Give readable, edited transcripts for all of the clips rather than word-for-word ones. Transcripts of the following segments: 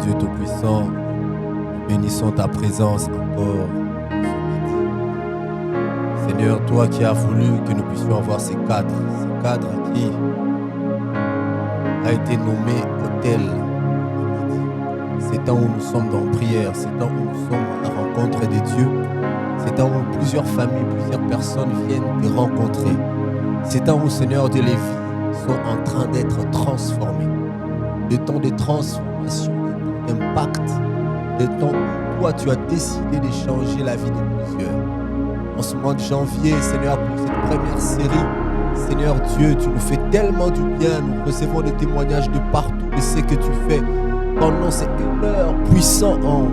Dieu Tout-Puissant, nous bénissons ta présence encore ce midi. Seigneur, toi qui as voulu que nous puissions avoir ces cadres qui a été nommé autel. C'est temps où nous sommes dans prière, c'est temps où nous sommes à la rencontre des dieux, c'est temps où plusieurs familles, plusieurs personnes viennent te rencontrer. C'est temps où, Seigneur Dieu, les vies sont en train d'être transformées. Des temps de transformation, des temps d'impact, des temps où toi tu as décidé de changer la vie de plusieurs. En ce mois de janvier, Seigneur, pour cette première série, Seigneur Dieu, tu nous fais tellement du bien, nous recevons des témoignages de partout de ce que tu fais. Pendant ces 1 heure, puissant en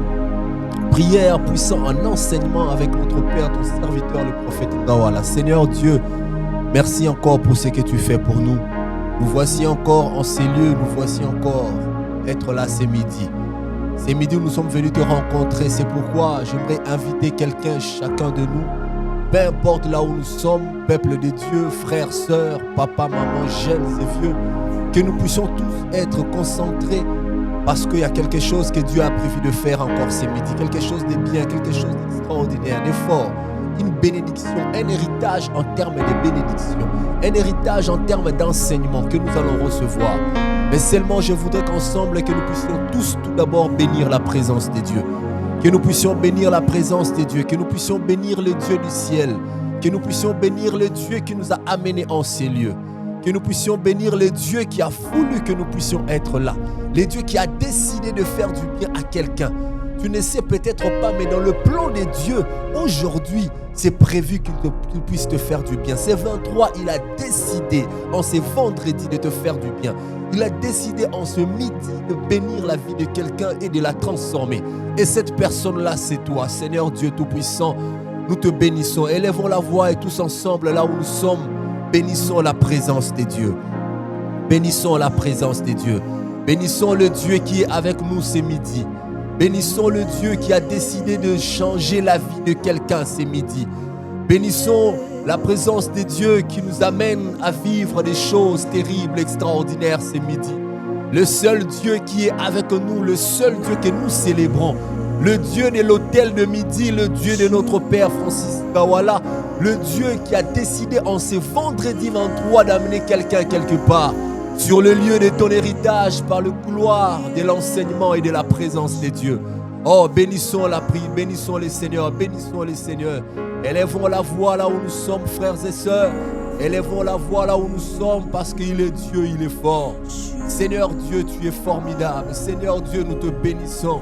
prière, puissant en enseignement avec notre Père, ton serviteur, le prophète Ngawala. Seigneur Dieu, merci encore pour ce que tu fais pour nous. Nous voici encore en ces lieux, nous voici encore être là ce midi. Ce midi, nous sommes venus te rencontrer. C'est pourquoi j'aimerais inviter quelqu'un, chacun de nous, peu importe là où nous sommes, peuple de Dieu, frères, sœurs, papa, maman, jeunes et vieux, que nous puissions tous être concentrés parce qu'il y a quelque chose que Dieu a prévu de faire encore ce midi, quelque chose de bien, quelque chose d'extraordinaire, de fort, une bénédiction, un héritage en termes de bénédiction, un héritage en termes d'enseignement que nous allons recevoir. Mais seulement je voudrais qu'ensemble que nous puissions tous tout d'abord bénir la présence de Dieu, que nous puissions bénir la présence de Dieu, que nous puissions bénir le Dieu du ciel, que nous puissions bénir le Dieu qui nous a amenés en ces lieux, que nous puissions bénir le Dieu qui a voulu que nous puissions être là, le Dieu qui a décidé de faire du bien à quelqu'un. Tu ne sais peut-être pas, mais dans le plan de Dieu, aujourd'hui, c'est prévu qu'il puisse te faire du bien. C'est 23, il a décidé en ce vendredi de te faire du bien. Il a décidé en ce midi de bénir la vie de quelqu'un et de la transformer. Et cette personne-là, c'est toi, Seigneur Dieu Tout-Puissant. Nous te bénissons. Élevons la voix et tous ensemble, là où nous sommes, bénissons la présence de Dieu. Bénissons la présence de Dieu. Bénissons le Dieu qui est avec nous ce midi. Bénissons le Dieu qui a décidé de changer la vie de quelqu'un ce midi. Bénissons la présence de Dieu qui nous amène à vivre des choses terribles, extraordinaires ce midi. Le seul Dieu qui est avec nous, le seul Dieu que nous célébrons. Le Dieu de l'autel de midi, le Dieu de notre Père Francis Ngawala, le Dieu qui a décidé en ce vendredi 23 d'amener quelqu'un quelque part sur le lieu de ton héritage par le couloir de l'enseignement et de la présence de Dieu. Oh, bénissons la prière, bénissons les Seigneurs, bénissons les Seigneurs. Élevons la voix là où nous sommes, frères et sœurs. Élevons la voix là où nous sommes parce qu'il est Dieu, il est fort. Seigneur Dieu, tu es formidable. Seigneur Dieu, nous te bénissons.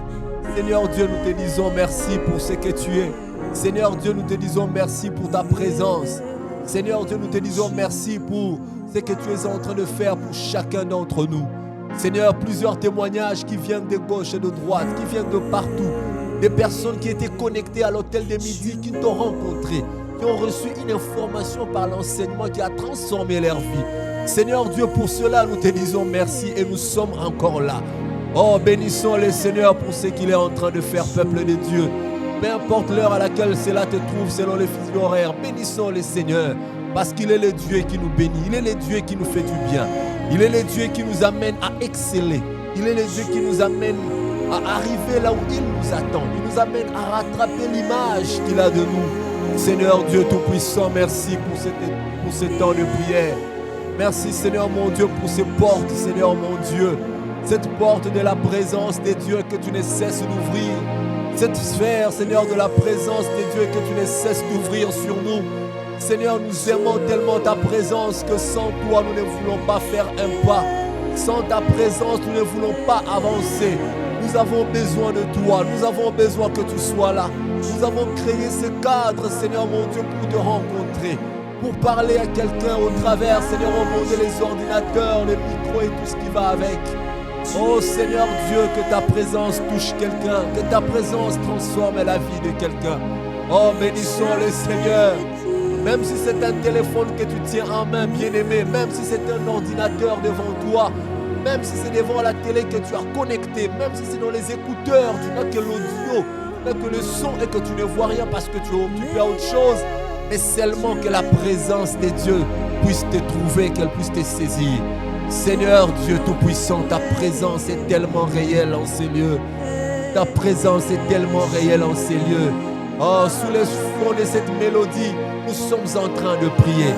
Seigneur Dieu, nous te disons merci pour ce que tu es. Seigneur Dieu, nous te disons merci pour ta présence. Seigneur Dieu, nous te disons merci pour ce que tu es en train de faire pour chacun d'entre nous. Seigneur, plusieurs témoignages qui viennent de gauche et de droite, qui viennent de partout. Des personnes qui étaient connectées à l'hôtel de midi, qui t'ont rencontré, qui ont reçu une information par l'enseignement qui a transformé leur vie. Seigneur Dieu, pour cela, nous te disons merci et nous sommes encore là. Oh, bénissons le Seigneur pour ce qu'il est en train de faire, peuple de Dieu. Peu importe l'heure à laquelle cela te trouve selon les fuseaux horaires, bénissons le Seigneur parce qu'il est le Dieu qui nous bénit, il est le Dieu qui nous fait du bien, il est le Dieu qui nous amène à exceller, il est le Dieu qui nous amène à arriver là où il nous attend, il nous amène à rattraper l'image qu'il a de nous. Seigneur Dieu Tout-Puissant, merci pour ce temps de prière. Merci Seigneur mon Dieu pour ces portes, Seigneur mon Dieu, cette porte de la présence de Dieu que tu ne cesses d'ouvrir. Cette sphère, Seigneur, de la présence de Dieu que tu ne cesses d'ouvrir sur nous. Seigneur, nous aimons tellement ta présence que sans toi, nous ne voulons pas faire un pas. Sans ta présence, nous ne voulons pas avancer. Nous avons besoin de toi. Nous avons besoin que tu sois là. Nous avons créé ce cadre, Seigneur mon Dieu, pour te rencontrer. Pour parler à quelqu'un au travers, Seigneur, au monde des ordinateurs, les micros et tout ce qui va avec. Oh Seigneur Dieu, que ta présence touche quelqu'un, que ta présence transforme la vie de quelqu'un. Oh, bénissons le Seigneur. Même si c'est un téléphone que tu tiens en main, bien-aimé, même si c'est un ordinateur devant toi, même si c'est devant la télé que tu as connecté, même si c'est dans les écouteurs, tu n'as que l'audio, tu n'as que le son et que tu ne vois rien parce que tu es occupé à autre chose, mais seulement que la présence de Dieu puisse te trouver, qu'elle puisse te saisir. Seigneur Dieu Tout-Puissant, ta présence est tellement réelle en ces lieux. Ta présence est tellement réelle en ces lieux. Oh, sous le son de cette mélodie, nous sommes en train de prier.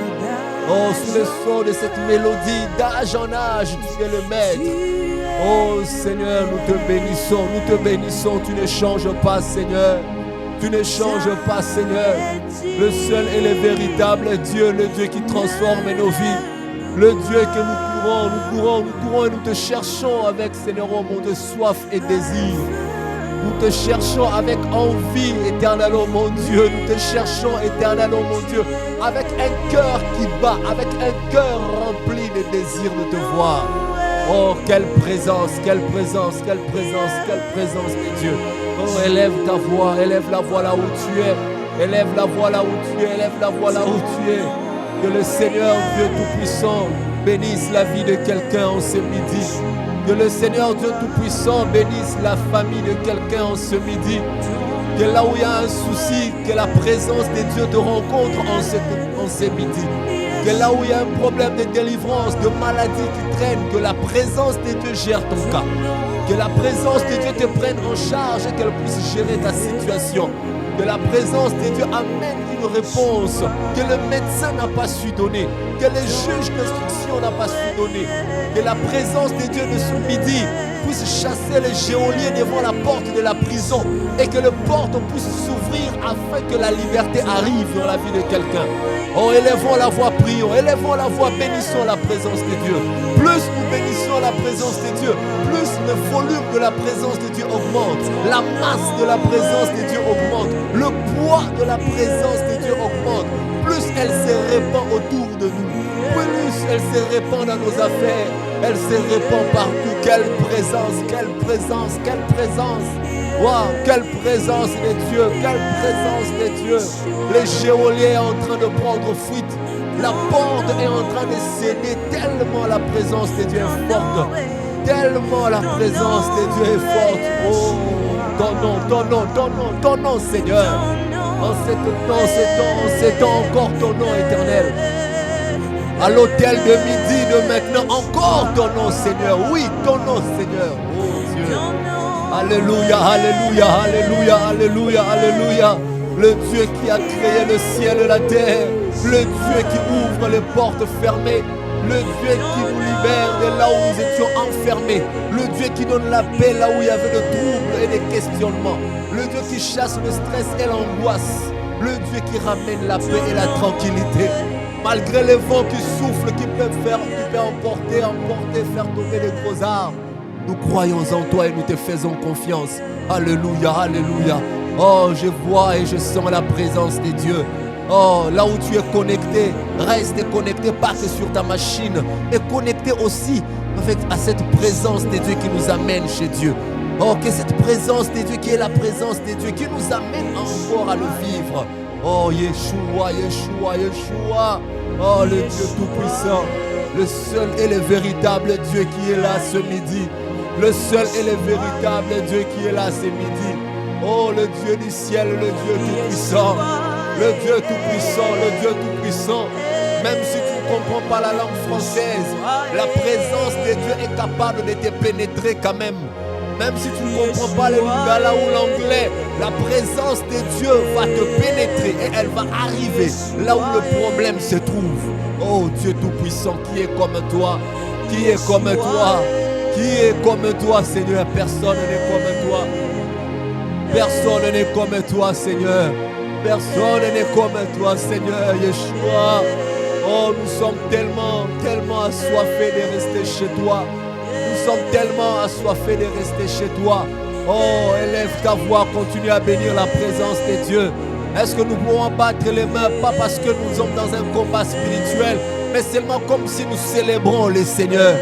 Oh, sous le son de cette mélodie, d'âge en âge, tu es le maître. Oh Seigneur, nous te bénissons, tu ne changes pas Seigneur. Tu ne changes pas Seigneur. Le seul et le véritable Dieu, le Dieu qui transforme nos vies. Le Dieu que nous courons et nous te cherchons avec Seigneur, oh mon Dieu, soif et désir. Nous te cherchons avec envie, éternel, oh mon Dieu. Nous te cherchons, éternel, oh mon Dieu, avec un cœur qui bat, avec un cœur rempli de désir de te voir. Oh, quelle présence, quelle présence, quelle présence, quelle présence de Dieu. Oh, élève ta voix, élève la voix là où tu es. Élève la voix là où tu es, élève la voix là où tu es. Que le Seigneur Dieu Tout-Puissant bénisse la vie de quelqu'un en ce midi. Que le Seigneur Dieu Tout-Puissant bénisse la famille de quelqu'un en ce midi. Que là où il y a un souci, que la présence de Dieu te rencontre en ce midi. Que là où il y a un problème de délivrance, de maladie qui traîne, que la présence de Dieu gère ton cas. Que la présence de Dieu te prenne en charge et qu'elle puisse gérer ta situation. Que la présence de Dieu amène une réponse que le médecin n'a pas su donner, que le juge d'instruction n'a pas su donner. Que la présence de Dieu de ce midi puisse chasser les géoliers devant la porte de la prison et que le porte puisse s'ouvrir afin que la liberté arrive dans la vie de quelqu'un. Oh, élevons la voix, prions, élevons la voix, bénissons la présence de Dieu. Plus nous bénissons la présence de Dieu, plus le volume de la présence de Dieu augmente, la masse de la présence de Dieu augmente, le poids de la présence de Dieu augmente, plus elle se répand autour de nous, plus elle se répand dans nos affaires, elle se répand partout. Quelle présence, quelle présence, quelle présence. Wow, quelle présence de Dieu, quelle présence de Dieu. Le géolier est en train de prendre fuite. La porte est en train de céder tellement la présence de Dieu est forte. Tellement la présence de Dieu est forte. Oh, ton nom, Seigneur. En ces temps, encore ton nom éternel. À l'hôtel de midi, de maintenant, encore ton nom, Seigneur. Oui, ton nom, Seigneur. Oh Dieu. Alléluia, alléluia, alléluia, alléluia, alléluia. Le Dieu qui a créé le ciel et la terre. Le Dieu qui ouvre les portes fermées. Le Dieu qui nous libère de là où nous étions enfermés. Le Dieu qui donne la paix là où il y avait des troubles et des questionnements. Le Dieu qui chasse le stress et l'angoisse. Le Dieu qui ramène la paix et la tranquillité. Malgré les vents qui soufflent, qui peuvent emporter, faire tomber les gros arbres. Nous croyons en toi et nous te faisons confiance. Alléluia, alléluia. Oh, je vois et je sens la présence de Dieu. Oh, là où tu es connecté, reste connecté, pas que sur ta machine, mais connecté aussi à cette présence de Dieu qui nous amène chez Dieu. Oh, que cette présence de Dieu qui est la présence de Dieu qui nous amène encore à le vivre. Oh, Yeshua, Yeshua, Yeshua. Oh, le Dieu Tout-Puissant, le seul et le véritable Dieu qui est là ce midi. Le seul et le véritable Dieu qui est là ce midi. Oh, le Dieu du ciel, le Dieu Tout-Puissant. Le Dieu Tout-Puissant, le Dieu Tout-Puissant. Même si tu ne comprends pas la langue française, la présence de Dieu est capable de te pénétrer quand même. Même si tu ne comprends pas le lingala ou l'anglais, la présence de Dieu va te pénétrer et elle va arriver là où le problème se trouve. Oh Dieu Tout-Puissant, qui est comme toi? Qui est comme toi? Qui est comme toi, Seigneur? Personne n'est comme toi. Personne n'est comme toi, Seigneur. Personne n'est comme toi, Seigneur, Yeshua. Oh, nous sommes tellement assoiffés de rester chez toi. Nous sommes tellement assoiffés de rester chez toi. Oh, élève ta voix, continue à bénir la présence de Dieu. Est-ce que nous pouvons battre les mains, pas parce que nous sommes dans un combat spirituel, mais seulement comme si nous célébrons le Seigneur.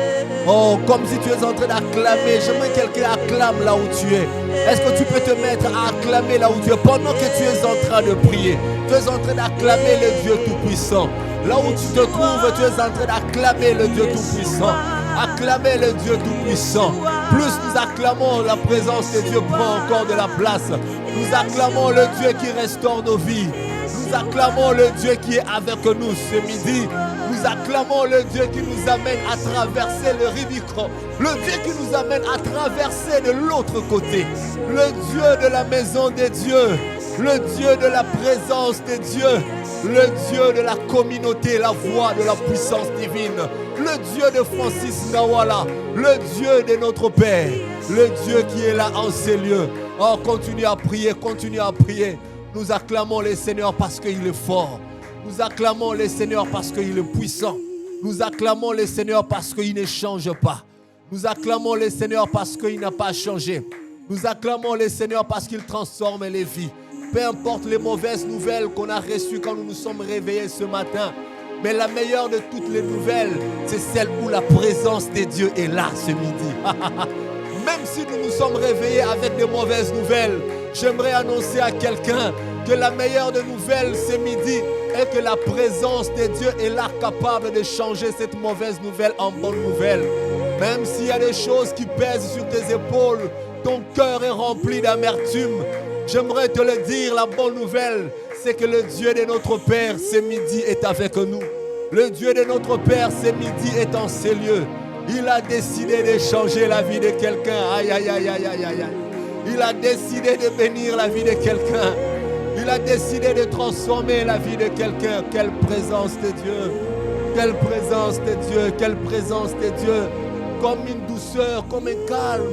Oh, comme si tu es en train d'acclamer. J'aimerais que quelqu'un acclame là où tu es. Est-ce que tu peux te mettre à acclamer là où tu es pendant que tu es en train de prier? Tu es en train d'acclamer le Dieu Tout-Puissant. Là où tu te trouves, tu es en train d'acclamer le Dieu Tout-Puissant. Acclamer le Dieu Tout-Puissant. Plus nous acclamons, la présence de Dieu prend encore de la place. Nous acclamons le Dieu qui restaure nos vies. Nous acclamons le Dieu qui est avec nous ce midi. Nous Nous acclamons le Dieu qui nous amène à traverser le Rubicon. Le Dieu qui nous amène à traverser de l'autre côté. Le Dieu de la maison des dieux. Le Dieu de la présence des dieux. Le Dieu de la communauté, la voix de la puissance divine. Le Dieu de Francis Nawala. Le Dieu de notre Père. Le Dieu qui est là en ces lieux. Oh, continue à prier, continue à prier. Nous acclamons le Seigneur parce qu'il est fort. Nous acclamons le Seigneur parce qu'il est puissant. Nous acclamons le Seigneur parce qu'il ne change pas. Nous acclamons le Seigneur parce qu'il n'a pas changé. Nous acclamons le Seigneur parce qu'il transforme les vies. Peu importe les mauvaises nouvelles qu'on a reçues quand nous nous sommes réveillés ce matin. Mais la meilleure de toutes les nouvelles, c'est celle où la présence de Dieu est là ce midi. Même si nous nous sommes réveillés avec de mauvaises nouvelles, j'aimerais annoncer à quelqu'un que la meilleure des nouvelles ce midi est que la présence de Dieu est là capable de changer cette mauvaise nouvelle en bonne nouvelle. Même s'il y a des choses qui pèsent sur tes épaules, ton cœur est rempli d'amertume. J'aimerais te le dire, la bonne nouvelle, c'est que le Dieu de notre Père ce midi est avec nous. Le Dieu de notre Père ce midi est en ces lieux. Il a décidé de changer la vie de quelqu'un. Aïe, aïe, aïe, aïe, aïe, aïe. Il a décidé de bénir la vie de quelqu'un. Il a décidé de transformer la vie de quelqu'un. Quelle présence de Dieu. Quelle présence de Dieu. Quelle présence de Dieu. Comme une douceur, comme un calme.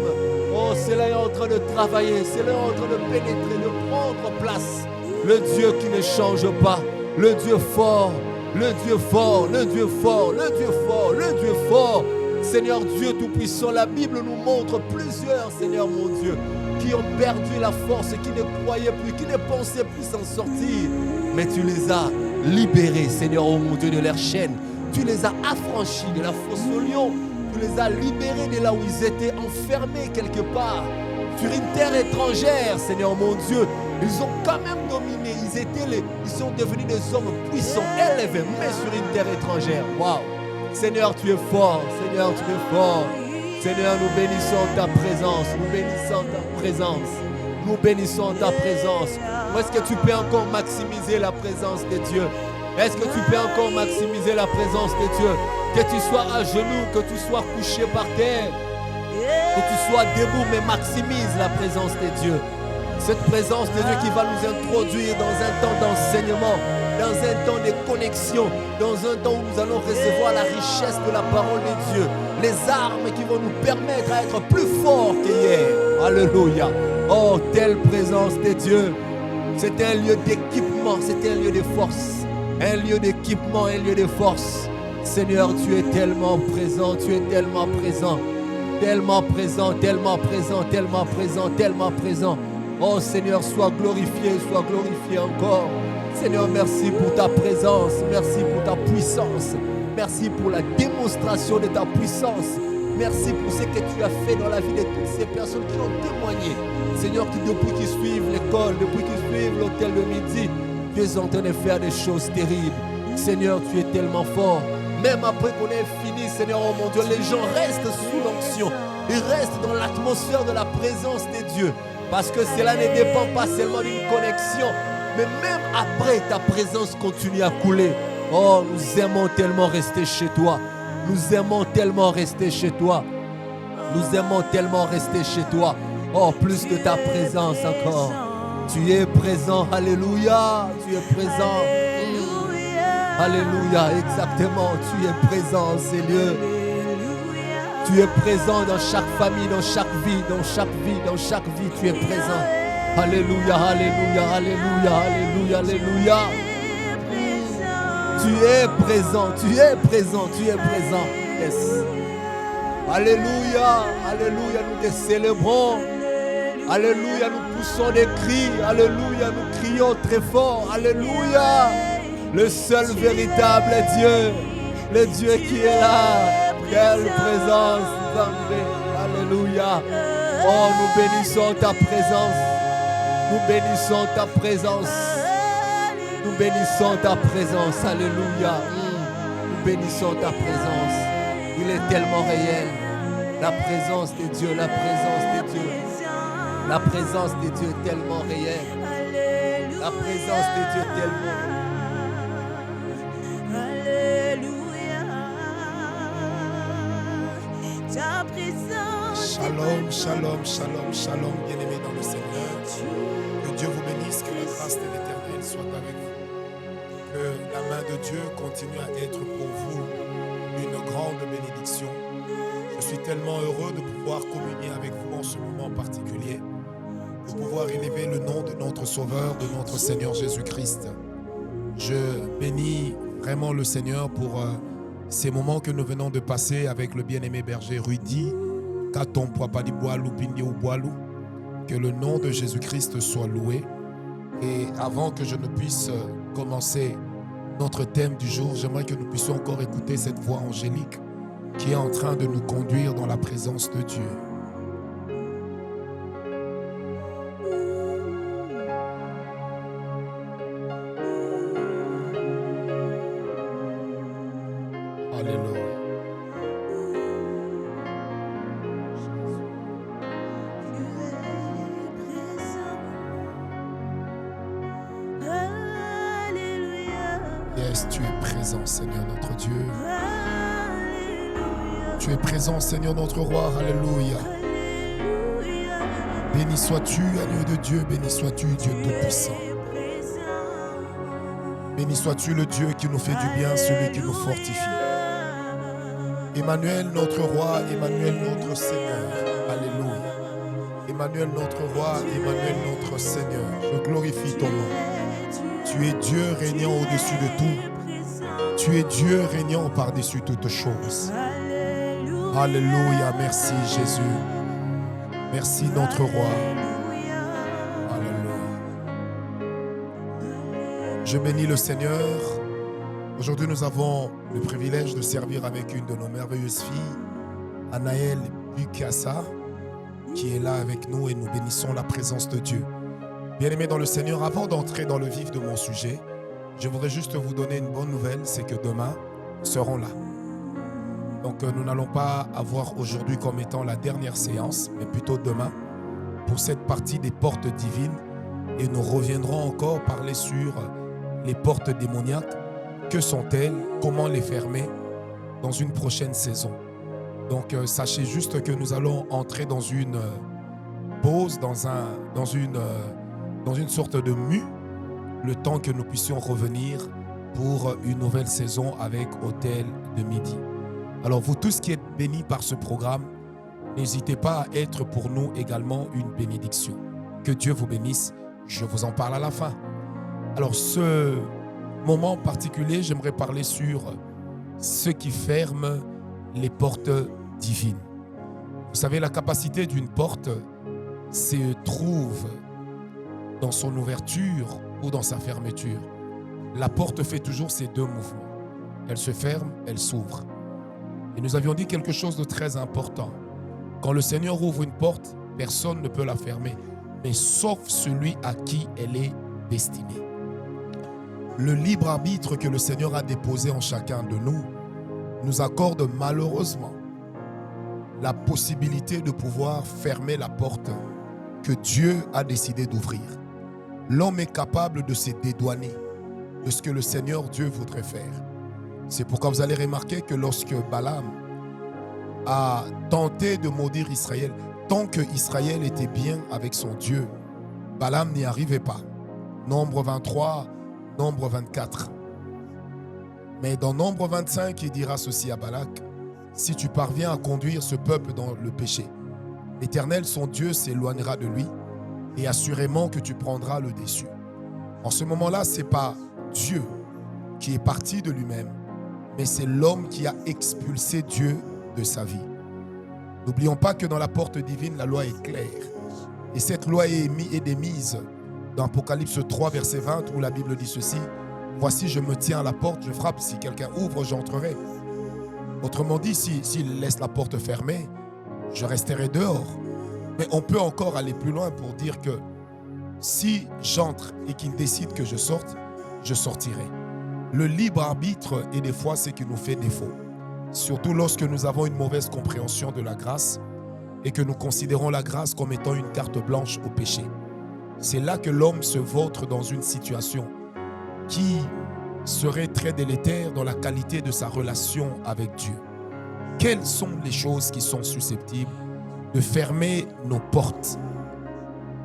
Oh, c'est là en train de travailler. C'est là en train de pénétrer, de prendre place. Le Dieu qui ne change pas. Le Dieu fort. Le Dieu fort. Le Dieu fort. Le Dieu fort. Le Dieu fort. Seigneur Dieu Tout-Puissant, la Bible nous montre plusieurs, Seigneur mon Dieu, qui ont perdu la force, qui ne croyaient plus, qui ne pensaient plus s'en sortir. Mais tu les as libérés, Seigneur, oh mon Dieu, de leurs chaînes. Tu les as affranchis de la fosse au lion. Tu les as libérés de là où ils étaient enfermés quelque part. Sur une terre étrangère, Seigneur mon Dieu. Ils ont quand même dominé. Ils sont devenus des hommes puissants, élevés, mais sur une terre étrangère. Waouh! Seigneur, tu es fort. Seigneur, tu es fort. Seigneur, nous bénissons ta présence. Nous bénissons ta présence. Nous bénissons ta présence. Est-ce que tu peux encore maximiser la présence de Dieu? Est-ce que tu peux encore maximiser la présence de Dieu? Que tu sois à genoux, que tu sois couché par terre, que tu sois debout, mais maximise la présence de Dieu. Cette présence de Dieu qui va nous introduire dans un temps d'enseignement, dans un temps de connexion, dans un temps où nous allons recevoir la richesse de la parole de Dieu, les armes qui vont nous permettre à être plus forts qu'hier. Alléluia. Oh, telle présence de Dieu. C'est un lieu d'équipement, c'est un lieu de force, un lieu d'équipement, un lieu de force. Seigneur, tu es tellement présent, tu es tellement présent, tellement présent, tellement présent, tellement présent, tellement présent. Oh Seigneur, sois glorifié encore. Seigneur, merci pour ta présence, merci pour ta puissance, merci pour la démonstration de ta puissance, merci pour ce que tu as fait dans la vie de toutes ces personnes qui ont témoigné. Seigneur, qui depuis qu'ils suivent l'école, depuis qu'ils suivent l'hôtel de midi, tu es en train de faire des choses terribles. Seigneur, tu es tellement fort. Même après qu'on ait fini, Seigneur, oh mon Dieu, les gens restent sous l'onction. Ils restent dans l'atmosphère de la présence de Dieu. Parce que cela ne dépend pas seulement d'une connexion, mais même après, ta présence continue à couler. Oh, nous aimons tellement rester chez toi. Nous aimons tellement rester chez toi. Nous aimons tellement rester chez toi. Oh, plus que ta présence encore. Tu es présent, alléluia. Tu es présent. Alléluia, exactement. Tu es présent en ces lieux. Tu es présent dans chaque famille, dans chaque vie, dans chaque vie, dans chaque vie, tu es présent. Alléluia, alléluia, alléluia, alléluia, alléluia. Tu es présent, tu es présent, tu es présent. Yes. Alléluia, alléluia, nous te célébrons. Alléluia, nous poussons des cris. Alléluia, nous crions très fort. Alléluia. Le seul véritable Dieu, le Dieu qui est là. Quelle présence, alléluia. Oh, nous bénissons ta présence. Nous bénissons ta présence. Nous bénissons ta présence, alléluia. Nous bénissons ta présence. Il est tellement réel. La présence de Dieu, la présence de Dieu. La présence de Dieu est tellement réelle. La présence de Dieu est tellement réelle. ta présence. Shalom, shalom, shalom, shalom, bien-aimés dans le Seigneur. Que Dieu vous bénisse, que la grâce de l'Éternel soit avec vous. Que la main de Dieu continue à être pour vous une grande bénédiction. Je suis tellement heureux de pouvoir communier avec vous en ce moment particulier, de pouvoir élever le nom de notre Sauveur, de notre Seigneur Jésus-Christ. Je bénis vraiment le Seigneur pour ces moments que nous venons de passer avec le bien-aimé berger Rudy. Que le nom de Jésus-Christ soit loué. Et avant que je ne puisse commencer notre thème du jour, j'aimerais que nous puissions encore écouter cette voix angélique qui est en train de nous conduire dans la présence de Dieu. Alléluia. Yes, tu es présent, Seigneur notre Dieu. Tu es présent, Seigneur notre roi. Alléluia. Béni sois-tu, agneau de Dieu. Béni sois-tu, Dieu tout-puissant. Béni sois-tu, le Dieu qui nous fait du bien, celui qui nous fortifie. Emmanuel, notre roi. Emmanuel, notre Seigneur. Alléluia. Emmanuel, notre roi. Emmanuel, notre Seigneur. Je glorifie ton nom. Tu es Dieu régnant au-dessus de tout. Tu es Dieu régnant par-dessus toutes choses. Alléluia. Merci Jésus. Merci notre roi. Alléluia. Je bénis le Seigneur. Aujourd'hui, nous avons le privilège de servir avec une de nos merveilleuses filles, Anaël Bukassa, qui est là avec nous et nous bénissons la présence de Dieu. Bien-aimés dans le Seigneur, avant d'entrer dans le vif de mon sujet, je voudrais juste vous donner une bonne nouvelle, c'est que demain, nous serons là. Donc nous n'allons pas avoir aujourd'hui comme étant la dernière séance, mais plutôt demain, pour cette partie des portes divines. Et nous reviendrons encore parler sur les portes démoniaques. Que sont-elles? Comment les fermer dans une prochaine saison? Donc sachez juste que nous allons entrer dans une pause, dans une sorte de mue, le temps que nous puissions revenir pour une nouvelle saison avec Hôtel de Midi. Alors vous tous qui êtes bénis par ce programme, n'hésitez pas à être pour nous également une bénédiction. Que Dieu vous bénisse, je vous en parle à la fin. Alors ce moment particulier, j'aimerais parler sur ce qui ferme les portes divines. Vous savez, la capacité d'une porte se trouve dans son ouverture ou dans sa fermeture. La porte fait toujours ces deux mouvements. Elle se ferme, elle s'ouvre. Et nous avions dit quelque chose de très important. Quand le Seigneur ouvre une porte, personne ne peut la fermer, mais sauf celui à qui elle est destinée. Le libre arbitre que le Seigneur a déposé en chacun de nous nous accorde malheureusement la possibilité de pouvoir fermer la porte que Dieu a décidé d'ouvrir. L'homme est capable de se dédouaner de ce que le Seigneur Dieu voudrait faire. C'est pourquoi vous allez remarquer que lorsque Balaam a tenté de maudire Israël, tant que Israël était bien avec son Dieu, Balaam n'y arrivait pas. Nombre 23, Nombre 24. Mais dans Nombre 25, il dira ceci à Balak: si tu parviens à conduire ce peuple dans le péché, l'Éternel, son Dieu, s'éloignera de lui et assurément que tu prendras le déçu. En ce moment-là, ce n'est pas Dieu qui est parti de lui-même, mais c'est l'homme qui a expulsé Dieu de sa vie. N'oublions pas que dans la porte divine, la loi est claire. Et cette loi est démise dans Apocalypse 3, verset 20, où la Bible dit ceci: voici, je me tiens à la porte, je frappe, si quelqu'un ouvre, j'entrerai. Autrement dit, s'il laisse la porte fermée, je resterai dehors. Mais on peut encore aller plus loin pour dire que si j'entre et qu'il décide que je sorte, je sortirai. Le libre arbitre est des fois ce qui nous fait défaut. Surtout lorsque nous avons une mauvaise compréhension de la grâce et que nous considérons la grâce comme étant une carte blanche au péché. C'est là que l'homme se vautre dans une situation qui serait très délétère dans la qualité de sa relation avec Dieu. quelles sont les choses qui sont susceptibles de fermer nos portes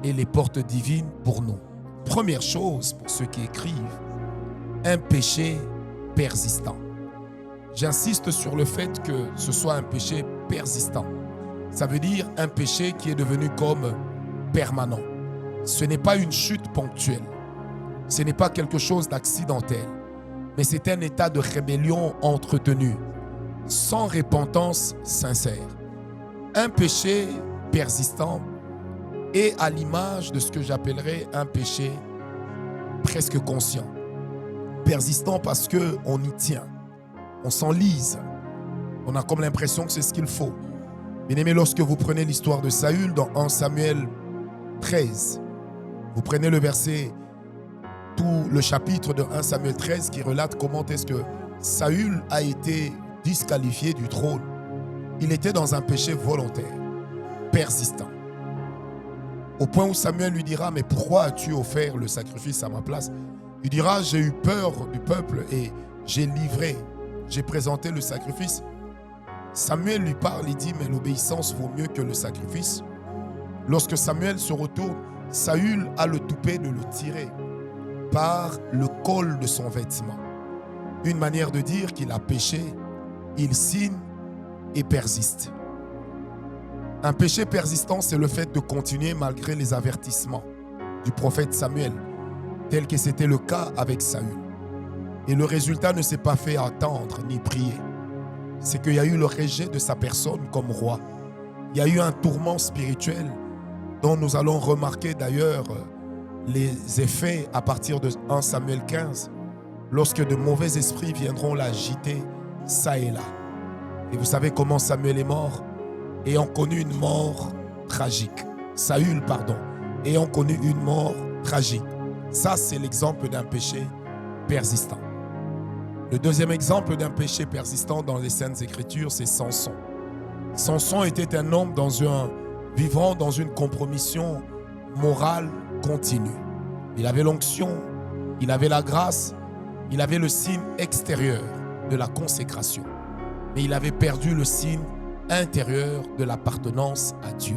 et les portes divines pour nous? Première chose, pour ceux qui écrivent, un péché persistant. J'insiste sur le fait que ce soit un péché persistant. Ça veut dire un péché qui est devenu comme permanent. Ce n'est pas une chute ponctuelle. Ce n'est pas quelque chose d'accidentel. Mais c'est un état de rébellion entretenu, sans repentance sincère. Un péché persistant est à l'image de ce que j'appellerais un péché presque conscient. Persistant parce qu'on y tient, on s'enlise, on a comme l'impression que c'est ce qu'il faut. Bien-aimé, lorsque vous prenez l'histoire de Saül dans 1 Samuel 13, vous prenez le verset, tout le chapitre de 1 Samuel 13 qui relate comment est-ce que Saül a été disqualifié du trône. Il était dans un péché volontaire, persistant. Au point où Samuel lui dira, mais pourquoi as-tu offert le sacrifice à ma place? Il dira, j'ai eu peur du peuple et j'ai livré, j'ai présenté le sacrifice. Samuel lui parle, il dit, mais l'obéissance vaut mieux que le sacrifice. Lorsque Samuel se retourne, Saül a le toupet de le tirer par le col de son vêtement. Une manière de dire qu'il a péché, il signe et persiste. Un péché persistant, c'est le fait de continuer malgré les avertissements du prophète Samuel, tel que c'était le cas avec Saül. Et le résultat ne s'est pas fait attendre ni prier. C'est qu'il y a eu le rejet de sa personne comme roi. Il y a eu un tourment spirituel dont nous allons remarquer d'ailleurs les effets à partir de 1 Samuel 15, lorsque de mauvais esprits viendront l'agiter ça et là. Et vous savez comment Samuel est mort? Ayant connu une mort tragique. Saül, pardon, ayant connu une mort tragique. Ça, c'est l'exemple d'un péché persistant. Le deuxième exemple d'un péché persistant dans les Saintes Écritures, c'est Samson. Samson était un homme vivant dans une compromission morale continue. Il avait l'onction, il avait la grâce, il avait le signe extérieur de la consécration. Mais il avait perdu le signe intérieur de l'appartenance à Dieu.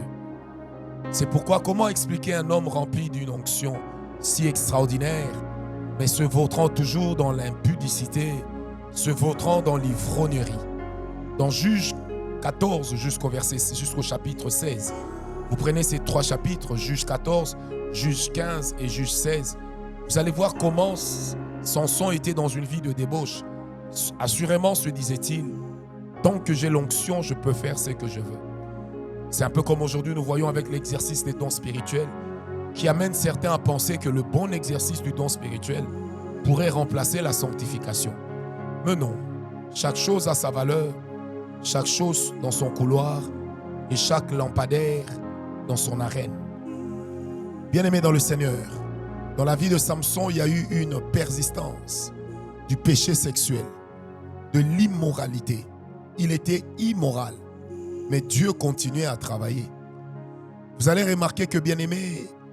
C'est pourquoi, comment expliquer un homme rempli d'une onction si extraordinaire, mais se vautrant toujours dans l'impudicité, se vautrant dans l'ivrognerie? Dans Juge 14 jusqu'au chapitre 16, vous prenez ces trois chapitres, Juge 14, Juge 15 et Juge 16, vous allez voir comment Samson était dans une vie de débauche. Assurément, se disait-il, tant que j'ai l'onction, je peux faire ce que je veux. C'est un peu comme aujourd'hui nous voyons avec l'exercice des dons spirituels qui amène certains à penser que le bon exercice du don spirituel pourrait remplacer la sanctification. Mais non, chaque chose a sa valeur, chaque chose dans son couloir et chaque lampadaire dans son arène. Bien-aimés dans le Seigneur, dans la vie de Samson, il y a eu une persistance du péché sexuel, de l'immoralité. Il était immoral, mais Dieu continuait à travailler. Vous allez remarquer que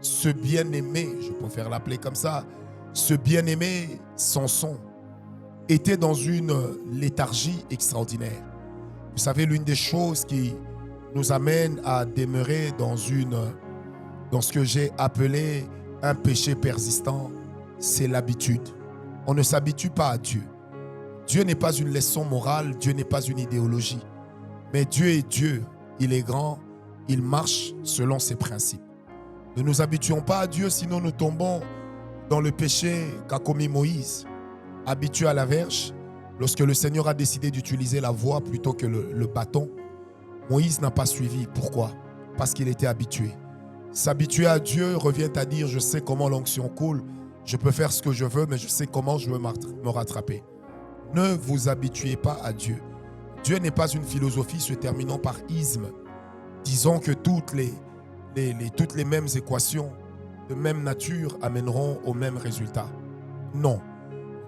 ce bien-aimé, je préfère l'appeler comme ça, ce bien-aimé Samson était dans une léthargie extraordinaire. Vous savez, l'une des choses qui nous amène à demeurer dans ce que j'ai appelé un péché persistant, c'est l'habitude. On ne s'habitue pas à Dieu. Dieu n'est pas une leçon morale, Dieu n'est pas une idéologie. Mais Dieu est Dieu, il est grand, il marche selon ses principes. Ne nous habituons pas à Dieu, sinon nous tombons dans le péché qu'a commis Moïse. Habitué à la verge, lorsque le Seigneur a décidé d'utiliser la voix plutôt que le bâton, Moïse n'a pas suivi. Pourquoi? Parce qu'il était habitué. S'habituer à Dieu revient à dire, je sais comment l'onction coule, je peux faire ce que je veux, mais je sais comment je veux me rattraper. Ne vous habituez pas à Dieu. Dieu n'est pas une philosophie se terminant par isme. Disons que toutes les mêmes équations de même nature amèneront au même résultat. Non.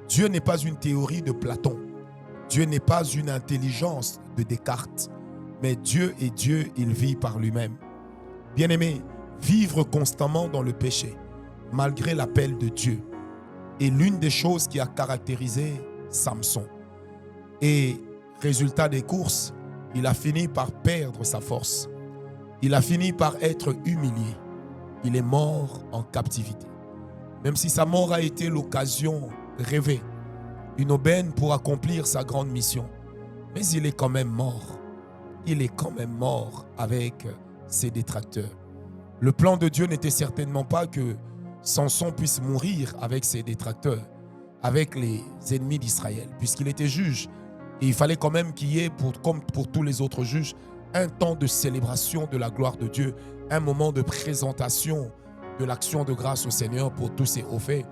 Dieu n'est pas une théorie de Platon. Dieu n'est pas une intelligence de Descartes. Mais Dieu est Dieu, il vit par lui-même. Bien-aimé, vivre constamment dans le péché, malgré l'appel de Dieu, est l'une des choses qui a caractérisé Samson. Et résultat des courses, il a fini par perdre sa force. Il a fini par être humilié. Il est mort en captivité. Même si sa mort a été l'occasion rêvée, une aubaine pour accomplir sa grande mission. Mais il est quand même mort. Il est quand même mort avec ses détracteurs. Le plan de Dieu n'était certainement pas que Samson puisse mourir avec ses détracteurs, avec les ennemis d'Israël, puisqu'il était juge. Et il fallait quand même qu'il y ait, comme pour tous les autres juges, un temps de célébration de la gloire de Dieu, un moment de présentation de l'action de grâce au Seigneur pour tous ses hauts faits,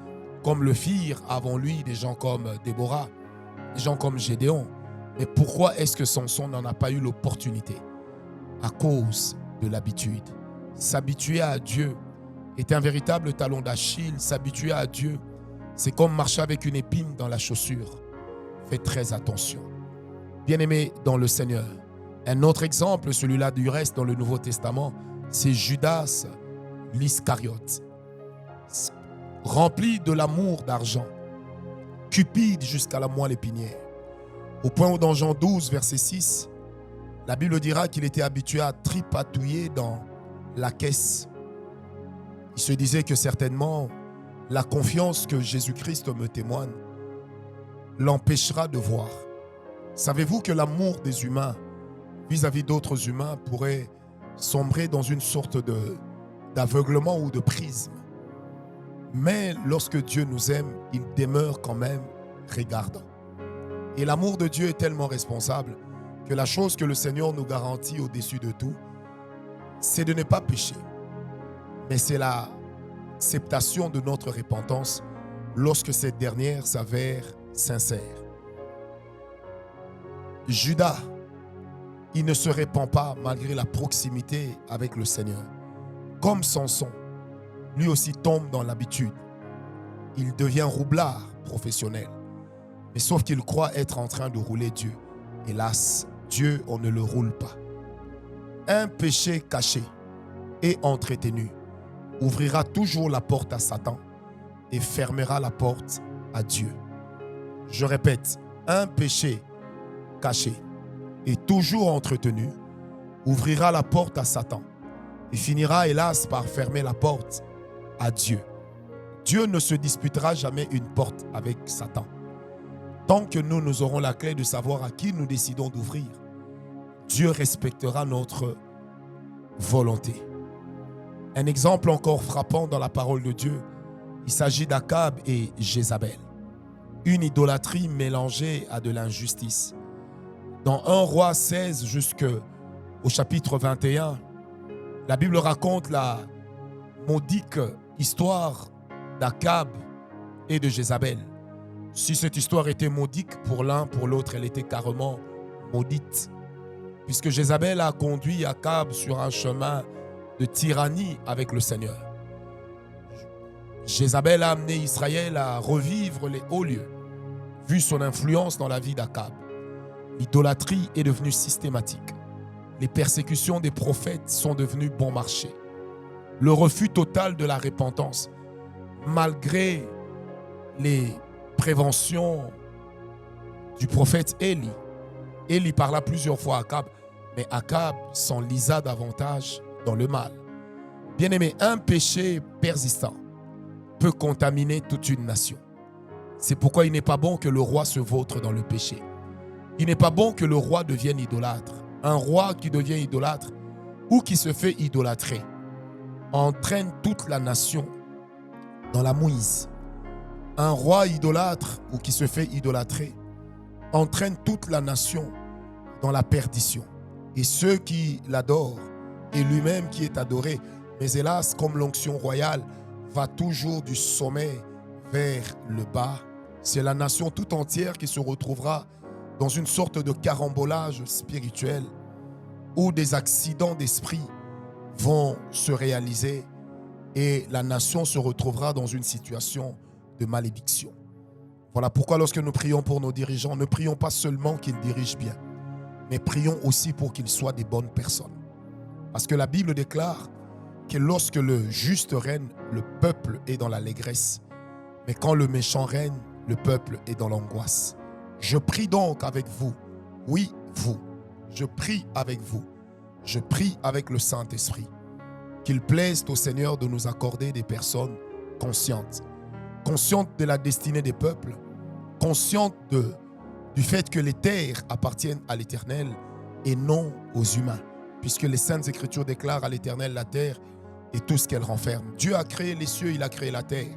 comme le firent avant lui des gens comme Déborah, des gens comme Gédéon. Mais pourquoi est-ce que Samson n'en a pas eu l'opportunité? À cause de l'habitude. S'habituer à Dieu est un véritable talon d'Achille. S'habituer à Dieu, c'est comme marcher avec une épine dans la chaussure. Faites très attention. Bien-aimés dans le Seigneur, un autre exemple, celui-là du reste dans le Nouveau Testament, c'est Judas l'Iscariote. Rempli de l'amour d'argent, cupide jusqu'à la moelle épinière. Au point où dans Jean 12, verset 6, la Bible dira qu'il était habitué à tripatouiller dans la caisse. Il se disait que certainement la confiance que Jésus-Christ me témoigne l'empêchera de voir. Savez-vous que l'amour des humains vis-à-vis d'autres humains pourrait sombrer dans une sorte d'aveuglement ou de prisme? Mais lorsque Dieu nous aime, il demeure quand même regardant. Et l'amour de Dieu est tellement responsable que la chose que le Seigneur nous garantit au-dessus de tout, c'est de ne pas pécher. Mais c'est l'acceptation de notre repentance lorsque cette dernière s'avère sincère. Judas, il ne se répand pas malgré la proximité avec le Seigneur. Comme Samson, lui aussi tombe dans l'habitude. Il devient roublard professionnel. Mais sauf qu'il croit être en train de rouler Dieu. Hélas, Dieu, on ne le roule pas. Un péché caché et entretenu ouvrira toujours la porte à Satan et fermera la porte à Dieu. Je répète, un péché caché et toujours entretenu ouvrira la porte à Satan et finira hélas par fermer la porte à Dieu. Dieu ne se disputera jamais une porte avec Satan. Tant que nous aurons la clé de savoir à qui nous décidons d'ouvrir, Dieu respectera notre volonté. Un exemple encore frappant dans la parole de Dieu, il s'agit d'Akab et Jézabel. Une idolâtrie mélangée à de l'injustice. Dans 1 Roi 16 jusqu'au chapitre 21, la Bible raconte la maudique histoire d'Akab et de Jézabel. Si cette histoire était maudique pour l'un, pour l'autre, elle était carrément maudite. Puisque Jézabel a conduit Akab sur un chemin de tyrannie avec le Seigneur. Jézabel a amené Israël à revivre les hauts lieux, vu son influence dans la vie d'Akab. L'idolâtrie est devenue systématique. Les persécutions des prophètes sont devenues bon marché. Le refus total de la repentance, malgré les préventions du prophète Élie. Élie parla plusieurs fois à Akab, mais Akab s'enlisa davantage dans le mal. Bien-aimé, un péché persistant peut contaminer toute une nation. C'est pourquoi il n'est pas bon que le roi se vautre dans le péché. Il n'est pas bon que le roi devienne idolâtre. Un roi qui devient idolâtre ou qui se fait idolâtrer entraîne toute la nation dans la mouise. Un roi idolâtre ou qui se fait idolâtrer entraîne toute la nation dans la perdition. Et ceux qui l'adorent et lui-même qui est adoré, mais hélas, comme l'onction royale va toujours du sommet vers le bas, c'est la nation tout entière qui se retrouvera dans une sorte de carambolage spirituel où des accidents d'esprit vont se réaliser et la nation se retrouvera dans une situation de malédiction. Voilà pourquoi lorsque nous prions pour nos dirigeants, ne prions pas seulement qu'ils dirigent bien, mais prions aussi pour qu'ils soient des bonnes personnes. Parce que la Bible déclare que lorsque le juste règne, le peuple est dans l'allégresse. Mais quand le méchant règne, le peuple est dans l'angoisse. Je prie donc avec vous, oui, vous, je prie avec vous, je prie avec le Saint-Esprit, qu'il plaise au Seigneur de nous accorder des personnes conscientes, conscientes de la destinée des peuples, conscientes du fait que les terres appartiennent à l'Éternel et non aux humains, puisque les Saintes Écritures déclarent à l'Éternel la terre et tout ce qu'elle renferme. Dieu a créé les cieux, il a créé la terre.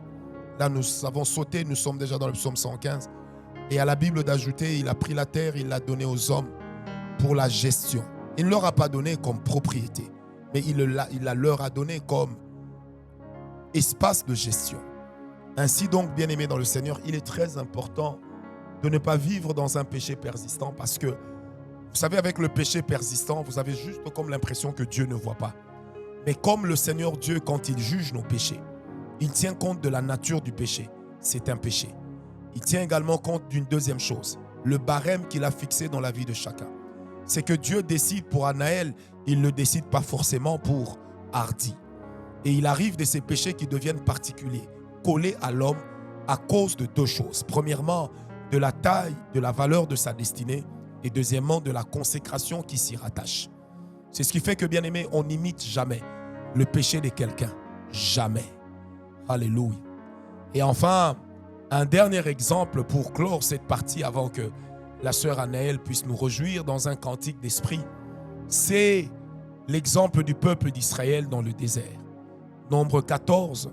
Là, nous avons sauté, nous sommes déjà dans le psaume 115. Et à la Bible d'ajouter, il a pris la terre, il l'a donnée aux hommes pour la gestion. Il ne leur a pas donné comme propriété, mais il leur a donné comme espace de gestion. Ainsi donc, bien-aimés dans le Seigneur, il est très important de ne pas vivre dans un péché persistant parce que, vous savez, avec le péché persistant, vous avez juste comme l'impression que Dieu ne voit pas. Mais comme le Seigneur Dieu, quand il juge nos péchés, il tient compte de la nature du péché. C'est un péché. Il tient également compte d'une deuxième chose, le barème qu'il a fixé dans la vie de chacun. C'est que Dieu décide pour Anaël, il ne décide pas forcément pour Hardy. Et il arrive de ces péchés qui deviennent particuliers, collés à l'homme à cause de deux choses. Premièrement, de la taille, de la valeur de sa destinée, et deuxièmement, de la consécration qui s'y rattache. C'est ce qui fait que, bien aimé, on n'imite jamais le péché de quelqu'un. Jamais. Alléluia. Et enfin, un dernier exemple pour clore cette partie avant que la sœur Anaëlle puisse nous réjouir dans un cantique d'esprit. C'est l'exemple du peuple d'Israël dans le désert. Nombre 14.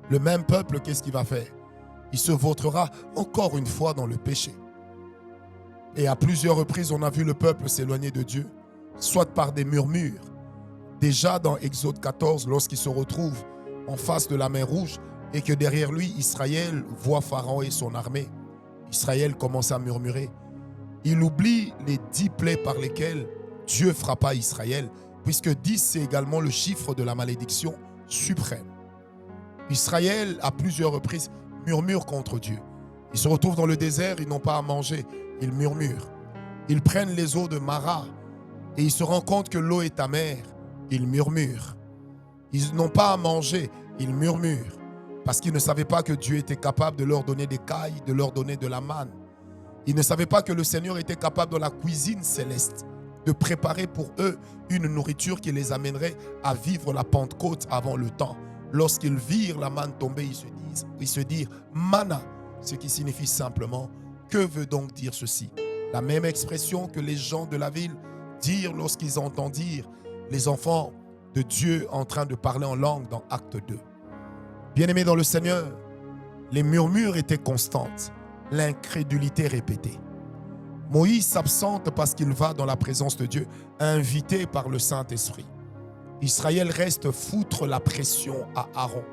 Le même peuple, qu'est-ce qu'il va faire? Il se vautrera encore une fois dans le péché. Et à plusieurs reprises, on a vu le peuple s'éloigner de Dieu, soit par des murmures. Déjà dans Exode 14, lorsqu'il se retrouve en face de la mer Rouge et que derrière lui, Israël voit Pharaon et son armée. Israël commence à murmurer. Il oublie les 10 plaies par lesquelles Dieu frappa Israël, puisque 10, c'est également le chiffre de la malédiction suprême. Israël, à plusieurs reprises, murmure contre Dieu. Ils se retrouvent dans le désert, ils n'ont pas à manger, ils murmurent. Ils prennent les eaux de Mara et ils se rendent compte que l'eau est amère, ils murmurent. Ils n'ont pas à manger, ils murmurent, parce qu'ils ne savaient pas que Dieu était capable de leur donner des cailles, de leur donner de la manne. Ils ne savaient pas que le Seigneur était capable dans la cuisine céleste de préparer pour eux une nourriture qui les amènerait à vivre la Pentecôte avant le temps. Lorsqu'ils virent la manne tomber, ils se dirent manna, ce qui signifie simplement que veut donc dire ceci? La même expression que les gens de la ville dirent lorsqu'ils entendirent les enfants de Dieu en train de parler en langue dans Acte 2. Bien-aimés dans le Seigneur, les murmures étaient constantes, l'incrédulité répétée. Moïse s'absente parce qu'il va dans la présence de Dieu, invité par le Saint-Esprit. Israël reste foutre la pression à Aaron.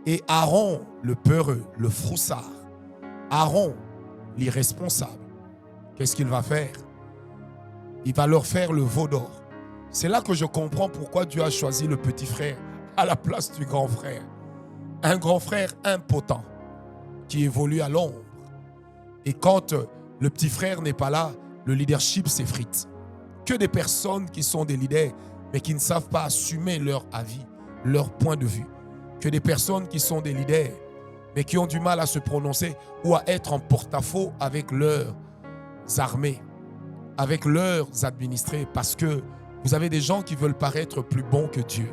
Et Aaron, le peureux, le froussard, Aaron, l'irresponsable, qu'est-ce qu'il va faire? Il va leur faire le veau d'or. C'est là que je comprends pourquoi Dieu a choisi le petit frère à la place du grand frère. Un grand frère impotent qui évolue à l'ombre. Et quand le petit frère n'est pas là, le leadership s'effrite. Que des personnes qui sont des leaders, mais qui ne savent pas assumer leur avis, leur point de vue. Que des personnes qui sont des leaders, mais qui ont du mal à se prononcer ou à être en porte-à-faux avec leurs armées, avec leurs administrés, parce que vous avez des gens qui veulent paraître plus bons que Dieu,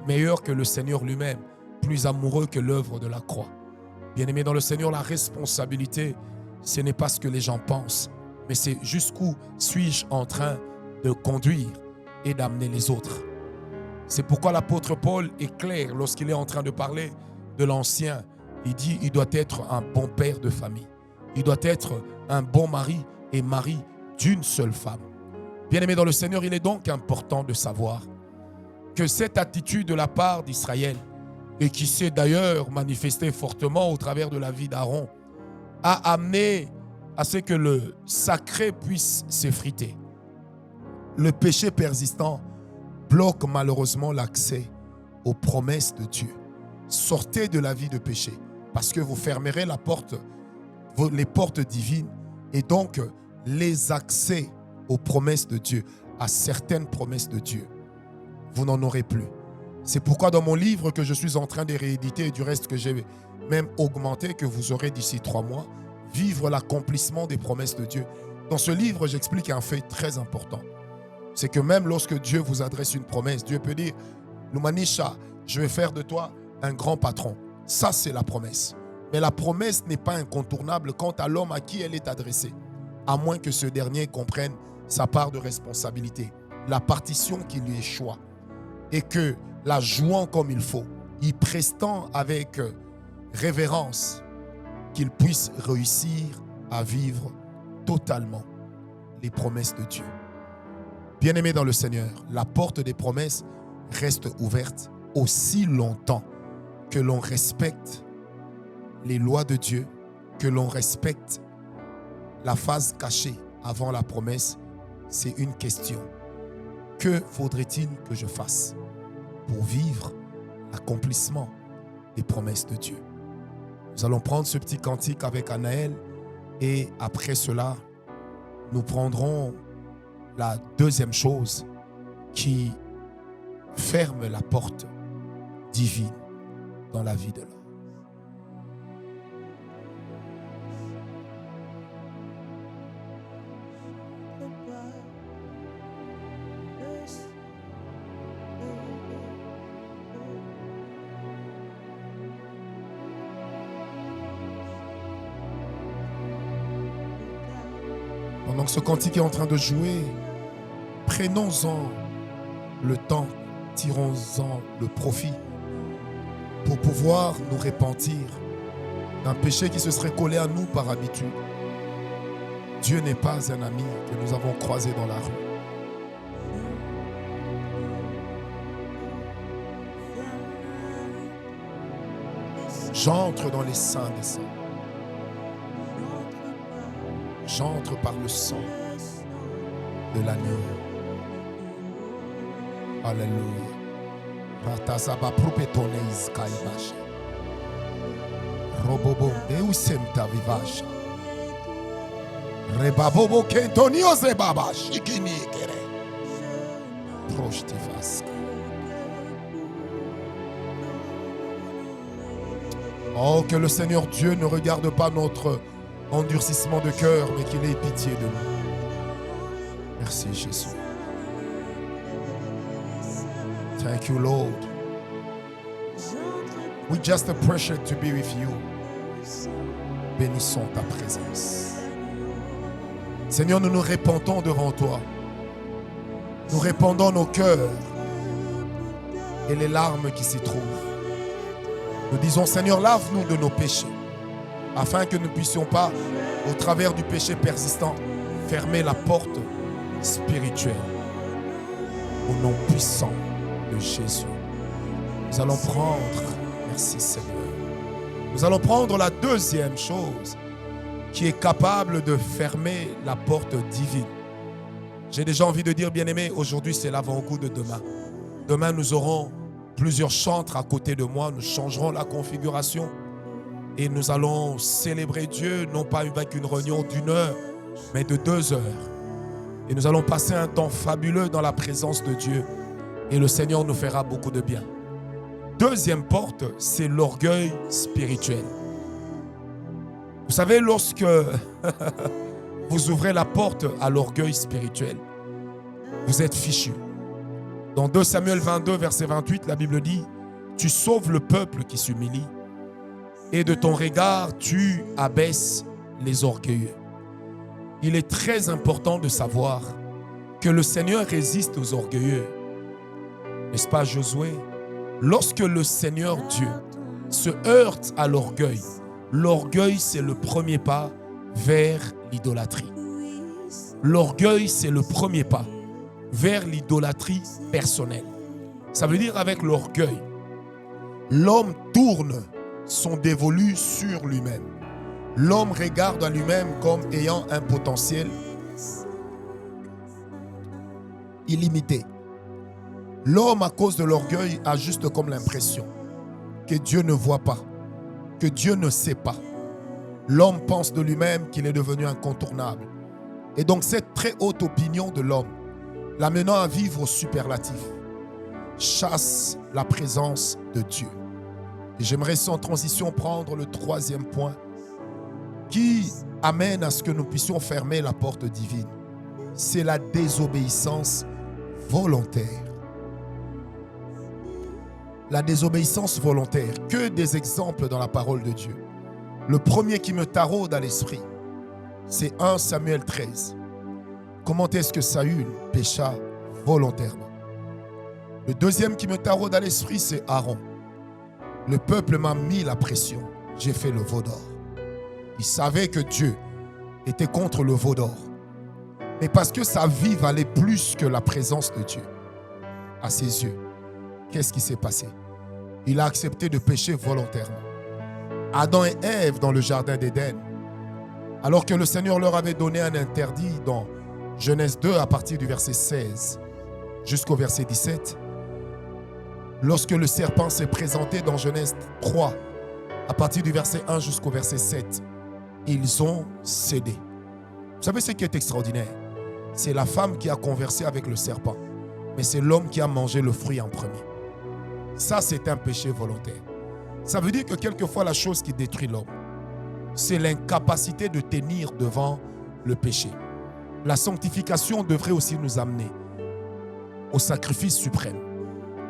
meilleurs que le Seigneur lui-même, plus amoureux que l'œuvre de la croix. Bien-aimés dans le Seigneur, la responsabilité, ce n'est pas ce que les gens pensent, mais c'est jusqu'où suis-je en train de conduire et d'amener les autres. C'est pourquoi l'apôtre Paul est clair lorsqu'il est en train de parler de l'ancien. Il dit il doit être un bon père de famille. Il doit être un bon mari et mari d'une seule femme. Bien-aimés dans le Seigneur, il est donc important de savoir que cette attitude de la part d'Israël, et qui s'est d'ailleurs manifestée fortement au travers de la vie d'Aaron, a amené à ce que le sacré puisse s'effriter. Le péché persistant bloque malheureusement l'accès aux promesses de Dieu. Sortez de la vie de péché parce que vous fermerez les portes divines et donc les accès aux promesses de Dieu, à certaines promesses de Dieu. Vous n'en aurez plus. C'est pourquoi dans mon livre que je suis en train de rééditer et du reste que j'ai même augmenté, que vous aurez d'ici 3 mois, vivre l'accomplissement des promesses de Dieu, Dans ce livre, j'explique un fait très important. C'est que même lorsque Dieu vous adresse une promesse, Dieu peut dire, Lumanisha, je vais faire de toi un grand patron. Ça, c'est la promesse. Mais la promesse n'est pas incontournable quant à l'homme à qui elle est adressée, à moins que ce dernier comprenne sa part de responsabilité, la partition qui lui échoit, et que la jouant comme il faut, y prestant avec révérence, qu'il puisse réussir à vivre totalement les promesses de Dieu. Bien-aimés dans le Seigneur, la porte des promesses reste ouverte aussi longtemps que l'on respecte les lois de Dieu, que l'on respecte la phase cachée avant la promesse. C'est une question. Que faudrait-il que je fasse pour vivre l'accomplissement des promesses de Dieu? Nous allons prendre ce petit cantique avec Anaël et après cela, nous prendrons la deuxième chose qui ferme la porte divine dans la vie de l'homme. Pendant que ce cantique est en train de jouer, prenons-en le temps, tirons-en le profit pour pouvoir nous repentir d'un péché qui se serait collé à nous par habitude. Dieu n'est pas un ami que nous avons croisé dans la rue. J'entre dans les saints des saints. J'entre par le sang de l'agneau. Alléluia. Ratazaba propetoneis kaibash. Robobo deusenta vivash. Rebabobo kentonio zebaba shikinikere. Prochtivas. Oh, que le Seigneur Dieu ne regarde pas notre endurcissement de cœur, mais qu'il ait pitié de nous. Merci Jésus. Thank you, Lord. We just appreciate to be with you. Bénissons ta présence. Seigneur, nous nous répandons devant toi. Nous répandons nos cœurs et les larmes qui s'y trouvent. Nous disons, Seigneur, lave-nous de nos péchés, afin que nous ne puissions pas, au travers du péché persistant, fermer la porte spirituelle. Au nom puissant de Jésus. Nous allons prendre, merci Seigneur, nous allons prendre la deuxième chose qui est capable de fermer la porte divine. J'ai déjà envie de dire, bien-aimé, aujourd'hui c'est l'avant-goût de demain. Demain nous aurons plusieurs chantres à côté de moi, nous changerons la configuration et nous allons célébrer Dieu, non pas avec une réunion d'1 heure, mais de 2 heures. Et nous allons passer un temps fabuleux dans la présence de Dieu et le Seigneur nous fera beaucoup de bien. Deuxième porte, c'est l'orgueil spirituel. Vous savez, lorsque vous ouvrez la porte à l'orgueil spirituel, vous êtes fichu. Dans 2 Samuel 22, verset 28, la Bible dit « Tu sauves le peuple qui s'humilie et de ton regard, tu abaisses les orgueilleux. » Il est très important de savoir que le Seigneur résiste aux orgueilleux. N'est-ce pas Josué? Lorsque le Seigneur Dieu se heurte à l'orgueil, l'orgueil c'est le premier pas vers l'idolâtrie. L'orgueil c'est le premier pas vers l'idolâtrie personnelle. Ça veut dire avec l'orgueil, l'homme tourne son dévolu sur lui-même. L'homme regarde à lui-même comme ayant un potentiel illimité. L'homme, à cause de l'orgueil, a juste comme l'impression que Dieu ne voit pas, que Dieu ne sait pas. L'homme pense de lui-même qu'il est devenu incontournable. Et donc cette très haute opinion de l'homme, l'amenant à vivre au superlatif, chasse la présence de Dieu. Et j'aimerais sans transition prendre le troisième point qui amène à ce que nous puissions fermer la porte divine. C'est la désobéissance volontaire. La désobéissance volontaire. Que des exemples dans la parole de Dieu. Le premier qui me taraude à l'esprit, c'est 1 Samuel 13. Comment est-ce que Saül pécha volontairement? Le deuxième qui me taraude à l'esprit, c'est Aaron. Le peuple m'a mis la pression. J'ai fait le veau d'or. Il savait que Dieu était contre le veau d'or. Mais parce que sa vie valait plus que la présence de Dieu à ses yeux, qu'est-ce qui s'est passé? Il a accepté de pécher volontairement. Adam et Ève dans le jardin d'Éden, alors que le Seigneur leur avait donné un interdit dans Genèse 2 à partir du verset 16 jusqu'au verset 17, lorsque le serpent s'est présenté dans Genèse 3 à partir du verset 1 jusqu'au verset 7, ils ont cédé. Vous savez ce qui est extraordinaire? C'est la femme qui a conversé avec le serpent, mais c'est l'homme qui a mangé le fruit en premier. Ça, c'est un péché volontaire. Ça veut dire que quelquefois, la chose qui détruit l'homme, c'est l'incapacité de tenir devant le péché. La sanctification devrait aussi nous amener au sacrifice suprême.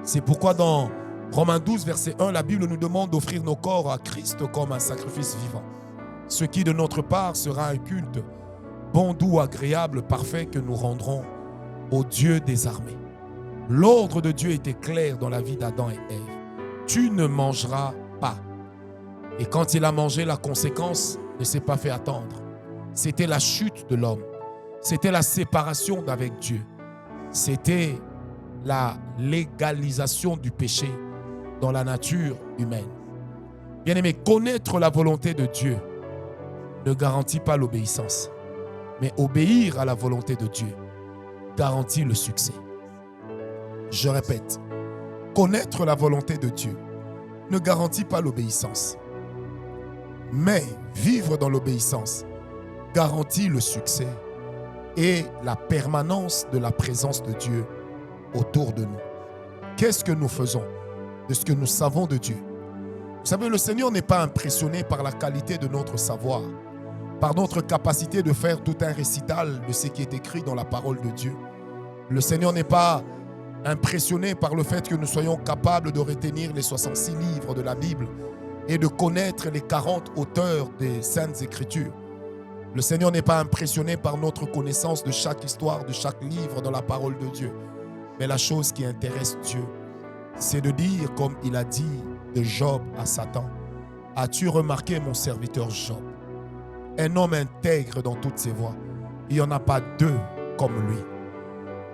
C'est pourquoi dans Romains 12, verset 1, la Bible nous demande d'offrir nos corps à Christ comme un sacrifice vivant. Ce qui de notre part sera un culte bon, doux, agréable, parfait que nous rendrons au Dieu des armées. L'ordre de Dieu était clair dans la vie d'Adam et Ève. Tu ne mangeras pas. Et quand il a mangé, la conséquence ne s'est pas fait attendre. C'était la chute de l'homme. C'était la séparation d'avec Dieu. C'était la légalisation du péché dans la nature humaine. Bien-aimé, connaître la volonté de Dieu ne garantit pas l'obéissance. Mais obéir à la volonté de Dieu garantit le succès. Je répète, connaître la volonté de Dieu ne garantit pas l'obéissance. Mais vivre dans l'obéissance garantit le succès et la permanence de la présence de Dieu autour de nous. Qu'est-ce que nous faisons de ce que nous savons de Dieu? Vous savez, le Seigneur n'est pas impressionné par la qualité de notre savoir, par notre capacité de faire tout un récital de ce qui est écrit dans la parole de Dieu. Le Seigneur n'est pas impressionné par le fait que nous soyons capables de retenir les 66 livres de la Bible et de connaître les 40 auteurs des Saintes Écritures. Le Seigneur n'est pas impressionné par notre connaissance de chaque histoire, de chaque livre dans la parole de Dieu. Mais la chose qui intéresse Dieu, c'est de dire, comme il a dit de Job à Satan, « As-tu remarqué mon serviteur Job? Un homme intègre dans toutes ses voies. Il n'y en a pas deux comme lui. »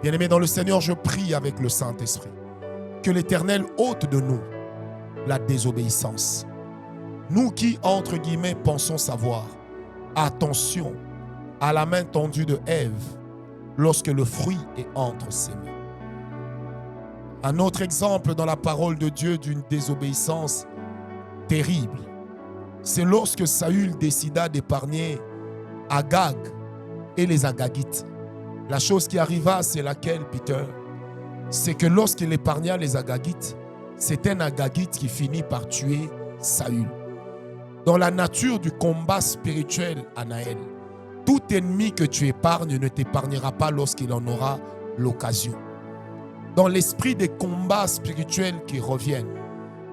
Bien-aimés dans le Seigneur, je prie avec le Saint-Esprit que l'Éternel ôte de nous la désobéissance. Nous qui, entre guillemets, pensons savoir, attention à la main tendue de Ève lorsque le fruit est entre ses mains. Un autre exemple dans la parole de Dieu d'une désobéissance terrible, c'est lorsque Saül décida d'épargner Agag et les Agagites. La chose qui arriva, c'est laquelle, Peter? C'est que lorsqu'il épargna les Agagites, c'est un Agagite qui finit par tuer Saül. Dans la nature du combat spirituel, Anaël, tout ennemi que tu épargnes ne t'épargnera pas lorsqu'il en aura l'occasion. Dans l'esprit des combats spirituels qui reviennent,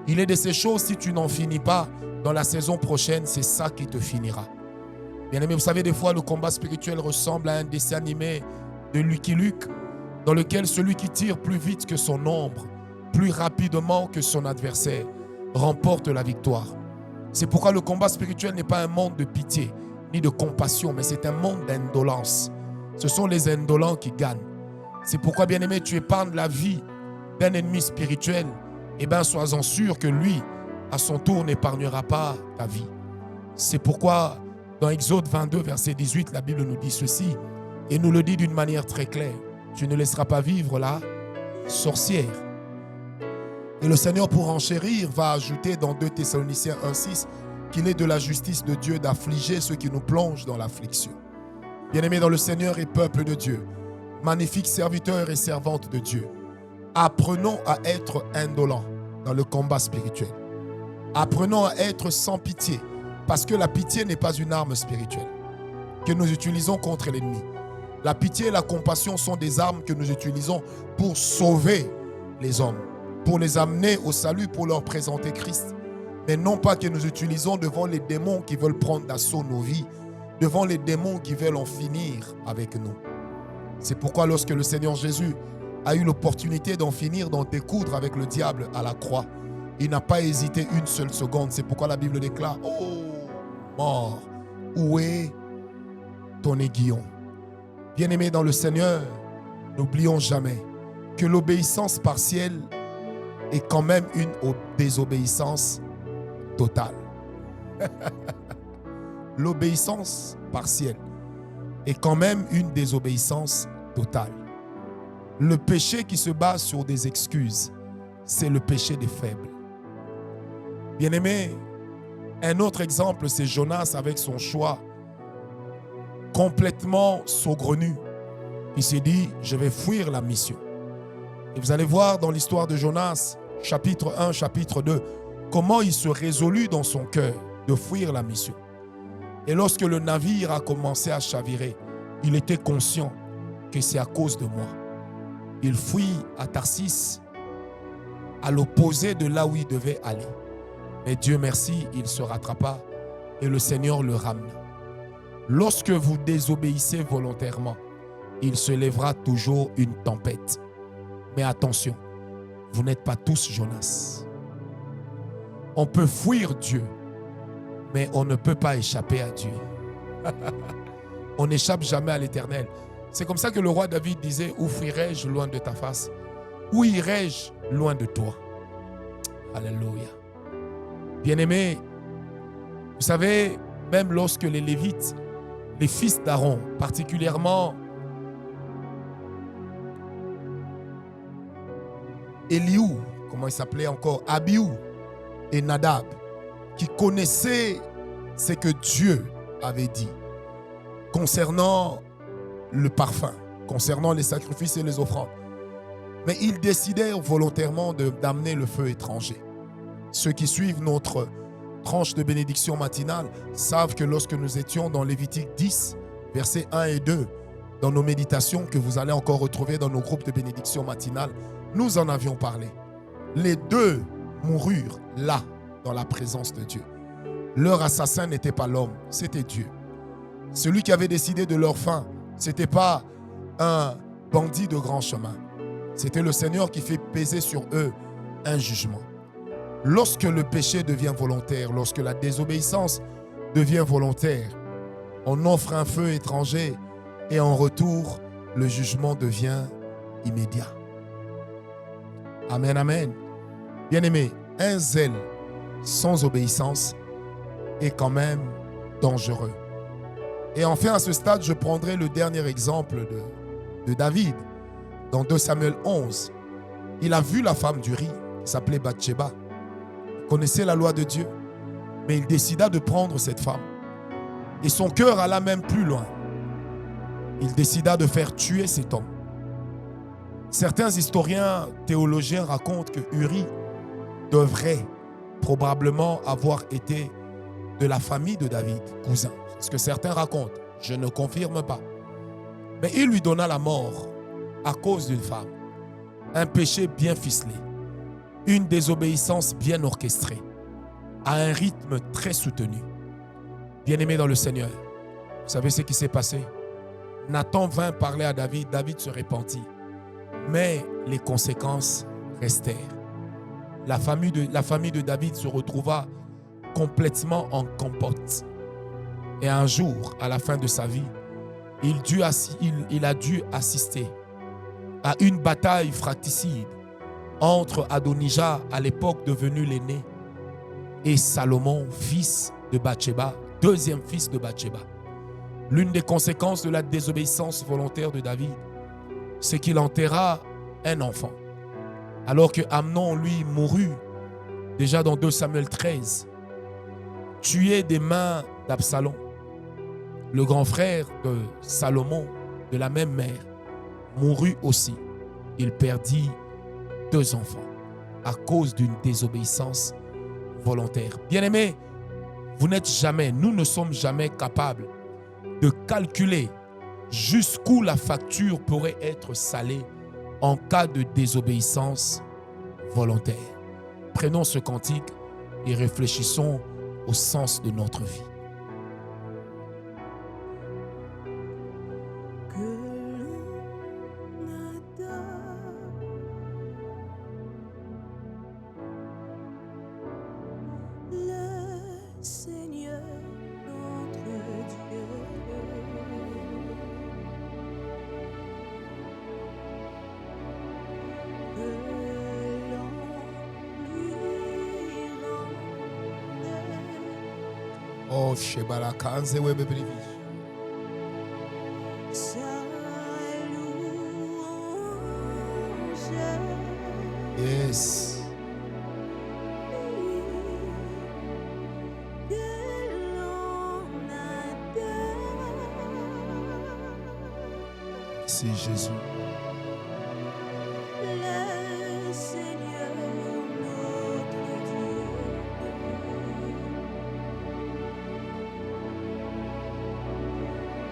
il est de ces choses, si tu n'en finis pas, dans la saison prochaine, c'est ça qui te finira. Bien-aimé, vous savez, des fois, le combat spirituel ressemble à un dessin animé de Lucky Luke, dans lequel celui qui tire plus vite que son ombre, plus rapidement que son adversaire, remporte la victoire. C'est pourquoi le combat spirituel n'est pas un monde de pitié, ni de compassion, mais c'est un monde d'indolence. Ce sont les indolents qui gagnent. C'est pourquoi, bien-aimé, tu épargnes la vie d'un ennemi spirituel, et bien, sois-en sûr que lui, à son tour, n'épargnera pas ta vie. C'est pourquoi, dans Exode 22, verset 18, la Bible nous dit ceci, et nous le dit d'une manière très claire. Tu ne laisseras pas vivre la sorcière. Et le Seigneur, pour enchérir, va ajouter dans 2 Thessaloniciens 1,6 qu'il est de la justice de Dieu d'affliger ceux qui nous plongent dans l'affliction. Bien-aimés dans le Seigneur et peuple de Dieu, magnifiques serviteurs et servantes de Dieu, apprenons à être indolents dans le combat spirituel. Apprenons à être sans pitié Parce que la pitié n'est pas une arme spirituelle que nous utilisons contre l'ennemi. La pitié et la compassion sont des armes que nous utilisons pour sauver les hommes, pour les amener au salut, pour leur présenter Christ. Mais non pas que nous utilisons devant les démons qui veulent prendre d'assaut nos vies, devant les démons qui veulent en finir avec nous. C'est pourquoi lorsque le Seigneur Jésus a eu l'opportunité d'en finir, d'en découdre avec le diable à la croix, il n'a pas hésité une seule seconde. C'est pourquoi la Bible déclare: oh, mort, où est ton aiguillon? Bien-aimés dans le Seigneur, n'oublions jamais que l'obéissance partielle est quand même une désobéissance totale. L'obéissance partielle est quand même une désobéissance totale. Le péché qui se base sur des excuses, c'est le péché des faibles. Bien-aimés, un autre exemple, c'est Jonas avec son choix complètement saugrenu. Il s'est dit: je vais fuir la mission. Et vous allez voir dans l'histoire de Jonas, chapitre 1, chapitre 2, comment il se résolut dans son cœur de fuir la mission. Et lorsque le navire a commencé à chavirer, il était conscient que c'est à cause de moi. Il fuit à Tarsis, à l'opposé de là où il devait aller. Mais Dieu merci, il se rattrapa et le Seigneur le ramena. Lorsque vous désobéissez volontairement, il se lèvera toujours une tempête. Mais attention, vous n'êtes pas tous Jonas. On peut fuir Dieu, mais on ne peut pas échapper à Dieu. On n'échappe jamais à l'Éternel. C'est comme ça que le roi David disait: où fuirai-je loin de ta face? Où irai-je loin de toi? Alléluia. Bien-aimés, vous savez, même lorsque les Lévites, les fils d'Aaron, particulièrement Eliou, comment il s'appelait encore, Abiou et Nadab, qui connaissaient ce que Dieu avait dit concernant le parfum, concernant les sacrifices et les offrandes. Mais ils décidèrent volontairement d'amener le feu étranger. Ceux qui suivent notre tranche de bénédiction matinale savent que lorsque nous étions dans Lévitique 10, versets 1 et 2, dans nos méditations que vous allez encore retrouver dans nos groupes de bénédiction matinale, nous en avions parlé. Les deux moururent là, dans la présence de Dieu. Leur assassin n'était pas l'homme, c'était Dieu. Celui qui avait décidé de leur fin, ce n'était pas un bandit de grand chemin. C'était le Seigneur qui fait peser sur eux un jugement. Lorsque le péché devient volontaire, lorsque la désobéissance devient volontaire, on offre un feu étranger et en retour, le jugement devient immédiat. Amen, amen. Bien-aimés, un zèle sans obéissance est quand même dangereux. Et enfin, à ce stade, je prendrai le dernier exemple de David. Dans 2 Samuel 11, il a vu la femme d'Uri, qui s'appelait Bathsheba. Il connaissait la loi de Dieu, mais il décida de prendre cette femme. Et son cœur alla même plus loin. Il décida de faire tuer cet homme. Certains historiens théologiens racontent que Uri devrait probablement avoir été de la famille de David, cousin. C'est ce que certains racontent. Je ne confirme pas. Mais il lui donna la mort à cause d'une femme. Un péché bien ficelé. Une désobéissance bien orchestrée. À un rythme très soutenu. Bien-aimé dans le Seigneur, vous savez ce qui s'est passé? Nathan vint parler à David. David se repentit. Mais les conséquences restèrent. La famille de David se retrouva complètement en compote. Et un jour, à la fin de sa vie, il a dû assister à une bataille fratricide entre Adonijah, à l'époque devenu l'aîné, et Salomon, fils de Bathsheba, deuxième fils de Bathsheba. L'une des conséquences de la désobéissance volontaire de David, c'est qu'il enterra un enfant. Alors que Amnon, lui, mourut déjà dans 2 Samuel 13, tué des mains d'Absalom. Le grand frère de Salomon, de la même mère, mourut aussi. Il perdit 2 enfants à cause d'une désobéissance volontaire. Bien-aimés, nous ne sommes jamais capables de calculer jusqu'où la facture pourrait être salée en cas de désobéissance volontaire. Prenons ce cantique et réfléchissons au sens de notre vie. Seigneur notre Dieu, que l'on lui rende Oh, Shebala Kanze Webebrivi. sa louange. Yes. Merci Jésus. Le Seigneur notre Dieu,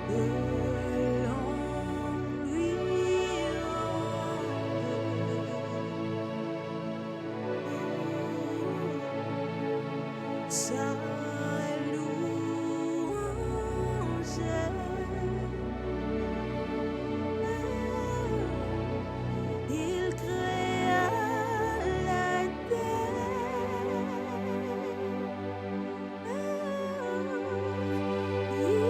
que l'on lui rende sa louange. Il créa la terre, il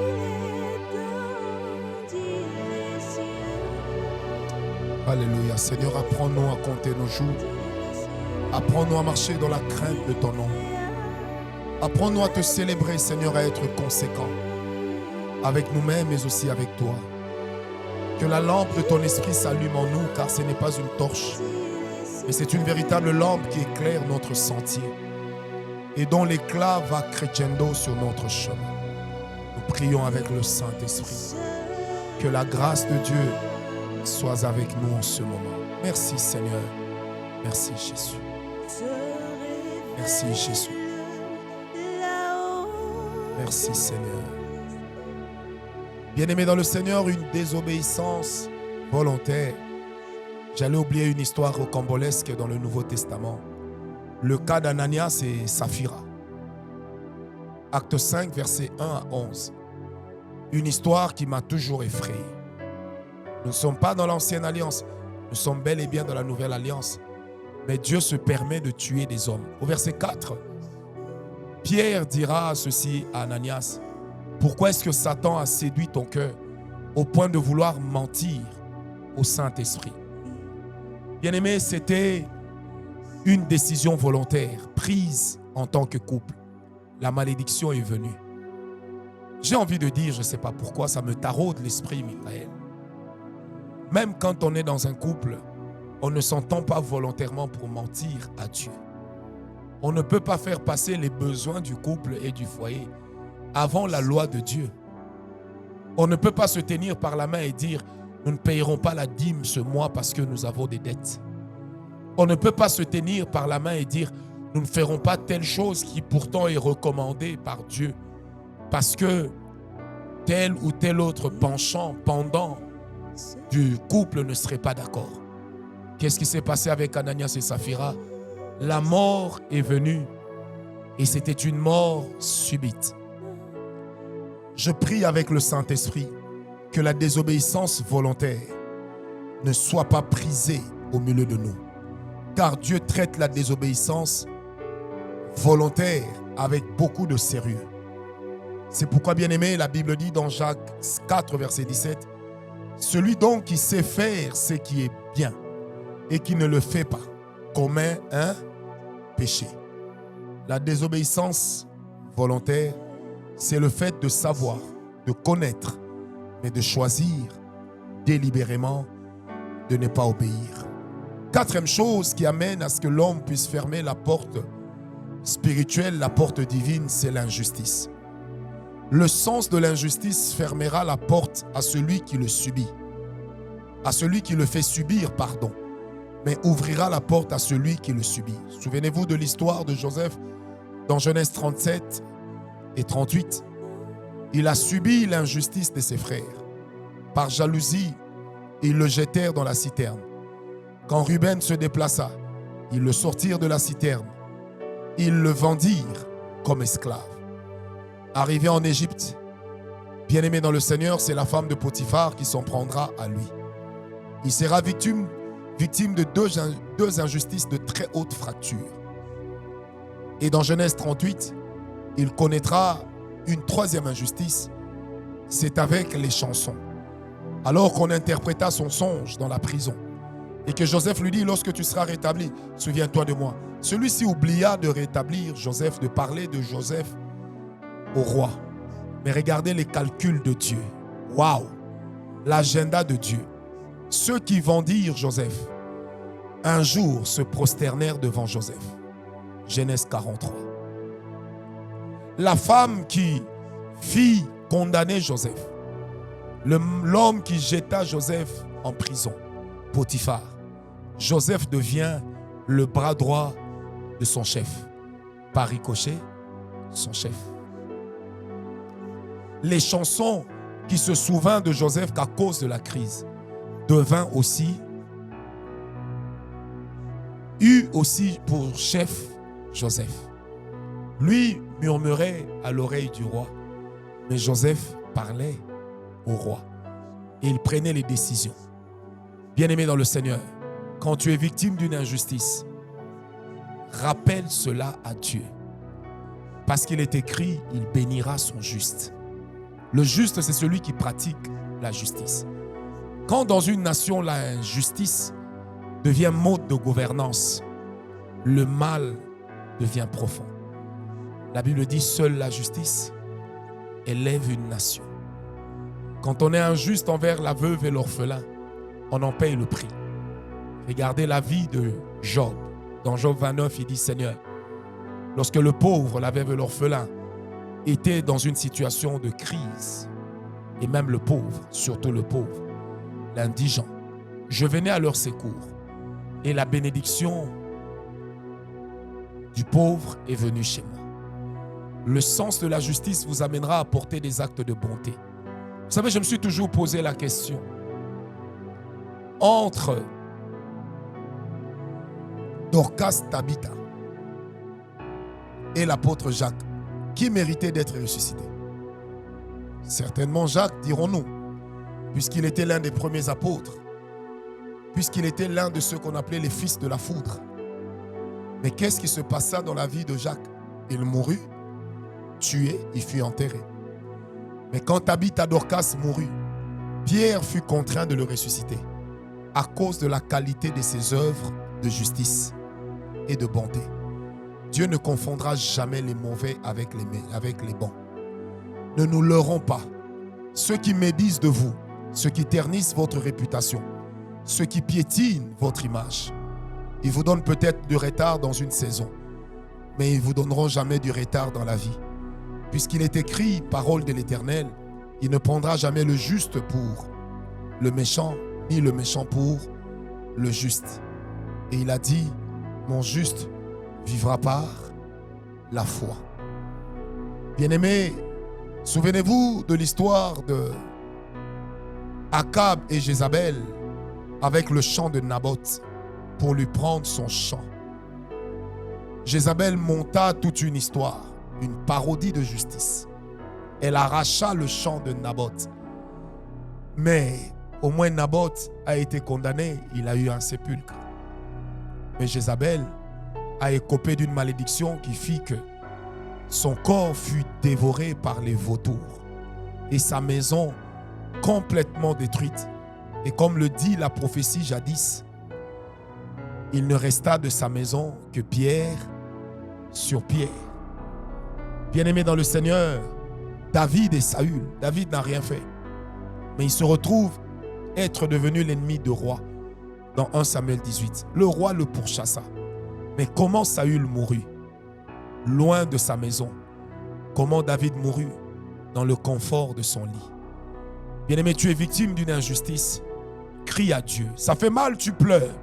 étendit les cieux. Alléluia. Seigneur, apprends-nous à compter nos jours. Apprends-nous à marcher dans la crainte de ton nom. Apprends-nous à te célébrer, Seigneur, à être conséquents avec nous-mêmes, mais aussi avec toi. Que la lampe de ton esprit s'allume en nous, car ce n'est pas une torche, mais c'est une véritable lampe qui éclaire notre sentier et dont l'éclat va crescendo sur notre chemin. Nous prions avec le Saint-Esprit. Que la grâce de Dieu soit avec nous en ce moment. Merci Seigneur. Merci Jésus. Merci Jésus. Merci Seigneur. Bien-aimé dans le Seigneur, une désobéissance volontaire. J'allais oublier une histoire rocambolesque dans le Nouveau Testament. Le cas d'Ananias et Saphira. Acte 5, versets 1 à 11. Une histoire qui m'a toujours effrayé. Nous ne sommes pas dans l'ancienne alliance. Nous sommes bel et bien dans la nouvelle alliance. Mais Dieu se permet de tuer des hommes. Au verset 4, Pierre dira ceci à Ananias. Pourquoi est-ce que Satan a séduit ton cœur au point de vouloir mentir au Saint-Esprit? Bien-aimé, c'était une décision volontaire prise en tant que couple. La malédiction est venue. J'ai envie de dire, je ne sais pas pourquoi, ça me taraude l'esprit, Michael. Même quand on est dans un couple, on ne s'entend pas volontairement pour mentir à Dieu. On ne peut pas faire passer les besoins du couple et du foyer avant la loi de Dieu. On ne peut pas se tenir par la main et dire nous ne payerons pas la dîme ce mois parce que nous avons des dettes. On ne peut pas se tenir par la main et dire nous ne ferons pas telle chose qui pourtant est recommandée par Dieu parce que tel ou tel autre pendant du couple ne serait pas d'accord. Qu'est-ce qui s'est passé avec Ananias et Saphira? La mort est venue et c'était une mort subite. Je prie avec le Saint-Esprit que la désobéissance volontaire ne soit pas prisée au milieu de nous. Car Dieu traite la désobéissance volontaire avec beaucoup de sérieux. C'est pourquoi, bien-aimé, la Bible dit dans Jacques 4, verset 17, « Celui donc qui sait faire ce qui est bien et qui ne le fait pas commet un péché. » La désobéissance volontaire, c'est le fait de savoir, de connaître, mais de choisir délibérément de ne pas obéir. Quatrième chose qui amène à ce que l'homme puisse fermer la porte spirituelle, la porte divine, c'est l'injustice. Le sens de l'injustice fermera la porte à celui qui le subit, à celui qui le fait subir, pardon, mais ouvrira la porte à celui qui le subit. Souvenez-vous de l'histoire de Joseph dans Genèse 37 et 38. Il a subi l'injustice de ses frères. Par jalousie, ils le jetèrent dans la citerne. Quand Ruben se déplaça, ils le sortirent de la citerne. Ils le vendirent comme esclave. Arrivé en Égypte, bien-aimé dans le Seigneur, c'est la femme de Potiphar qui s'en prendra à lui. Il sera victime de deux injustices de très haute fracture. Et dans Genèse 38, il connaîtra une troisième injustice, c'est avec les chansons. Alors qu'on interpréta son songe dans la prison et que Joseph lui dit, lorsque tu seras rétabli, souviens-toi de moi. Celui-ci oublia de rétablir Joseph, de parler de Joseph au roi. Mais regardez les calculs de Dieu. Waouh! L'agenda de Dieu. Ceux qui vendirent Joseph, un jour se prosternèrent devant Joseph. Genèse 43. La femme qui fit condamner Joseph, l'homme qui jeta Joseph en prison, Potiphar. Joseph devient le bras droit de son chef. Par ricochet, son chef. Les chansons qui se souvinrent de Joseph qu'à cause de la crise devint aussi, eut aussi pour chef Joseph. Lui murmurait à l'oreille du roi, mais Joseph parlait au roi et il prenait les décisions. Bien-aimé dans le Seigneur, quand tu es victime d'une injustice, rappelle cela à Dieu. Parce qu'il est écrit, il bénira son juste. Le juste, c'est celui qui pratique la justice. Quand dans une nation, l'injustice devient mode de gouvernance, le mal devient profond. La Bible dit, seule la justice élève une nation. Quand on est injuste envers la veuve et l'orphelin, on en paye le prix. Regardez la vie de Job. Dans Job 29, il dit, Seigneur, lorsque le pauvre, la veuve et l'orphelin étaient dans une situation de crise, et même le pauvre, surtout le pauvre, l'indigent, je venais à leur secours. Et la bénédiction du pauvre est venue chez moi. Le sens de la justice vous amènera à porter des actes de bonté. Vous savez, je me suis toujours posé la question. Entre Dorcas Tabitha et l'apôtre Jacques, qui méritait d'être ressuscité? Certainement Jacques, dirons-nous, puisqu'il était l'un des premiers apôtres, puisqu'il était l'un de ceux qu'on appelait les fils de la foudre. Mais qu'est-ce qui se passa dans la vie de Jacques? Il mourut, tué, il fut enterré. Mais quand Tabitha Dorcas mourut, Pierre fut contraint de le ressusciter à cause de la qualité de ses œuvres de justice et de bonté. Dieu ne confondra jamais les mauvais avec les bons. Ne nous leurrons pas. Ceux qui médisent de vous, ceux qui ternissent votre réputation, ceux qui piétinent votre image, ils vous donnent peut-être du retard dans une saison, mais ils ne vous donneront jamais du retard dans la vie. Puisqu'il est écrit, parole de l'Éternel, il ne prendra jamais le juste pour le méchant, ni le méchant pour le juste. Et il a dit, mon juste vivra par la foi. Bien-aimés, souvenez-vous de l'histoire de Akab et Jézabel avec le champ de Naboth pour lui prendre son champ. Jézabel monta toute une histoire, une parodie de justice. Elle arracha le champ de Naboth. Mais au moins Naboth a été condamné, il a eu un sépulcre. Mais Jézabel a écopé d'une malédiction qui fit que son corps fut dévoré par les vautours et sa maison complètement détruite. Et comme le dit la prophétie jadis, il ne resta de sa maison que pierre sur pierre. Bien-aimé dans le Seigneur, David et Saül, David n'a rien fait, mais il se retrouve être devenu l'ennemi du roi dans 1 Samuel 18. Le roi le pourchassa. Mais comment Saül mourut? Loin de sa maison. Comment David mourut? Dans le confort de son lit. Bien-aimé, tu es victime d'une injustice. Crie à Dieu. Ça fait mal, tu pleures.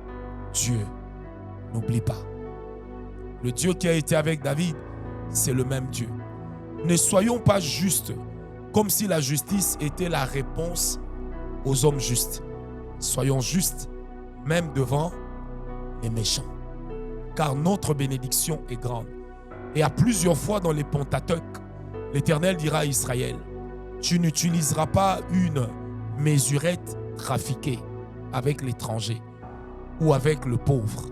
Dieu, n'oublie pas. Le Dieu qui a été avec David, c'est le même Dieu. Ne soyons pas justes, comme si la justice était la réponse aux hommes justes. Soyons justes, même devant les méchants. Car notre bénédiction est grande. Et à plusieurs fois dans les Pentateuques, l'Éternel dira à Israël, tu n'utiliseras pas une mesurette trafiquée avec l'étranger ou avec le pauvre,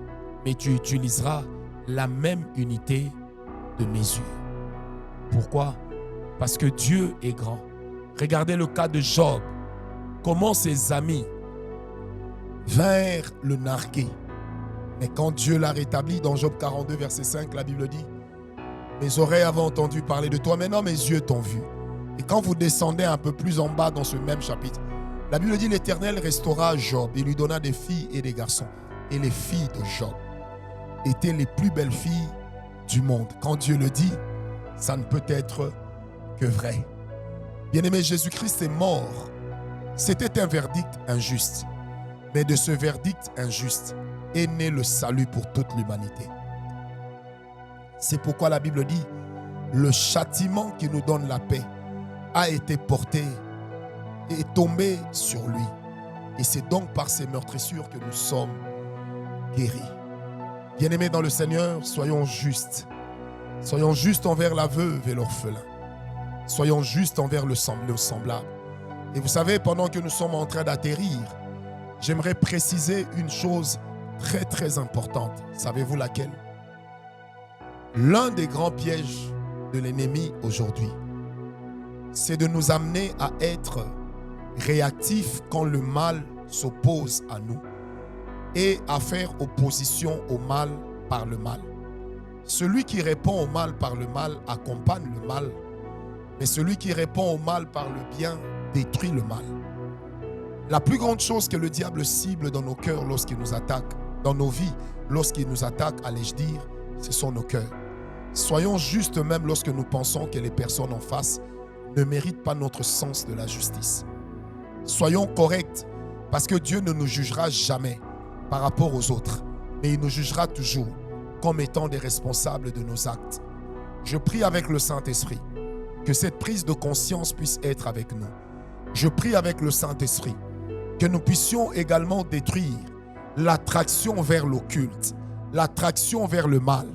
mais tu utiliseras la même unité de mesure. Pourquoi? Parce que Dieu est grand. Regardez le cas de Job. Comment ses amis vinrent le narguer. Mais quand Dieu l'a rétabli, dans Job 42, verset 5, la Bible dit, mes oreilles avaient entendu parler de toi, maintenant mes yeux t'ont vu. Et quand vous descendez un peu plus en bas dans ce même chapitre, la Bible dit, l'Éternel restaura Job. Il lui donna des filles et des garçons. Et les filles de Job étaient les plus belles filles du monde. Quand Dieu le dit, ça ne peut être que vrai. Bien-aimé, Jésus-Christ est mort. C'était un verdict injuste. Mais de ce verdict injuste est né le salut pour toute l'humanité. C'est pourquoi la Bible dit, le châtiment qui nous donne la paix a été porté et tombé sur lui. Et c'est donc par ces meurtrissures que nous sommes guéris. Bien-aimés dans le Seigneur, soyons justes. Soyons justes envers la veuve et l'orphelin. Soyons justes envers le semblable. Et vous savez, pendant que nous sommes en train d'atterrir, j'aimerais préciser une chose très très importante. Savez-vous laquelle? L'un des grands pièges de l'ennemi aujourd'hui, c'est de nous amener à être réactifs quand le mal s'oppose à nous et à faire opposition au mal par le mal. Celui qui répond au mal par le mal accompagne le mal, mais celui qui répond au mal par le bien détruit le mal. La plus grande chose que le diable cible dans nos cœurs lorsqu'il nous attaque, dans nos vies, lorsqu'il nous attaque, allais-je dire, ce sont nos cœurs. Soyons justes même lorsque nous pensons que les personnes en face ne méritent pas notre sens de la justice. Soyons corrects parce que Dieu ne nous jugera jamais par rapport aux autres, mais il nous jugera toujours comme étant des responsables de nos actes. Je prie avec le Saint-Esprit que cette prise de conscience puisse être avec nous. Je prie avec le Saint-Esprit que nous puissions également détruire l'attraction vers l'occulte, l'attraction vers le mal,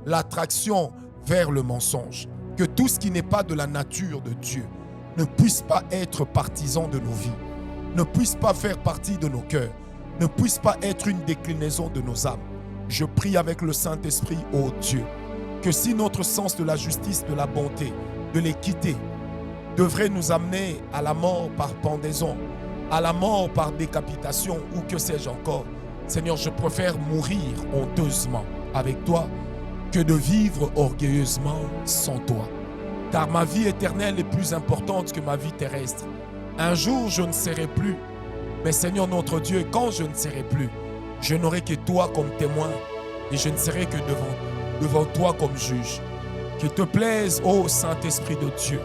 l'attraction vers le mensonge. Que tout ce qui n'est pas de la nature de Dieu ne puisse pas être partisan de nos vies, ne puisse pas faire partie de nos cœurs, ne puisse pas être une déclinaison de nos âmes. Je prie avec le Saint-Esprit, ô Dieu, que si notre sens de la justice, de la bonté, de l'équité devrait nous amener à la mort par pendaison, à la mort par décapitation ou que sais-je encore, Seigneur, je préfère mourir honteusement avec toi que de vivre orgueilleusement sans toi. Car ma vie éternelle est plus importante que ma vie terrestre. Un jour, je ne serai plus. Mais Seigneur notre Dieu, quand je ne serai plus, je n'aurai que toi comme témoin et je ne serai que devant toi comme juge. Qu'il te plaise, ô Saint-Esprit de Dieu,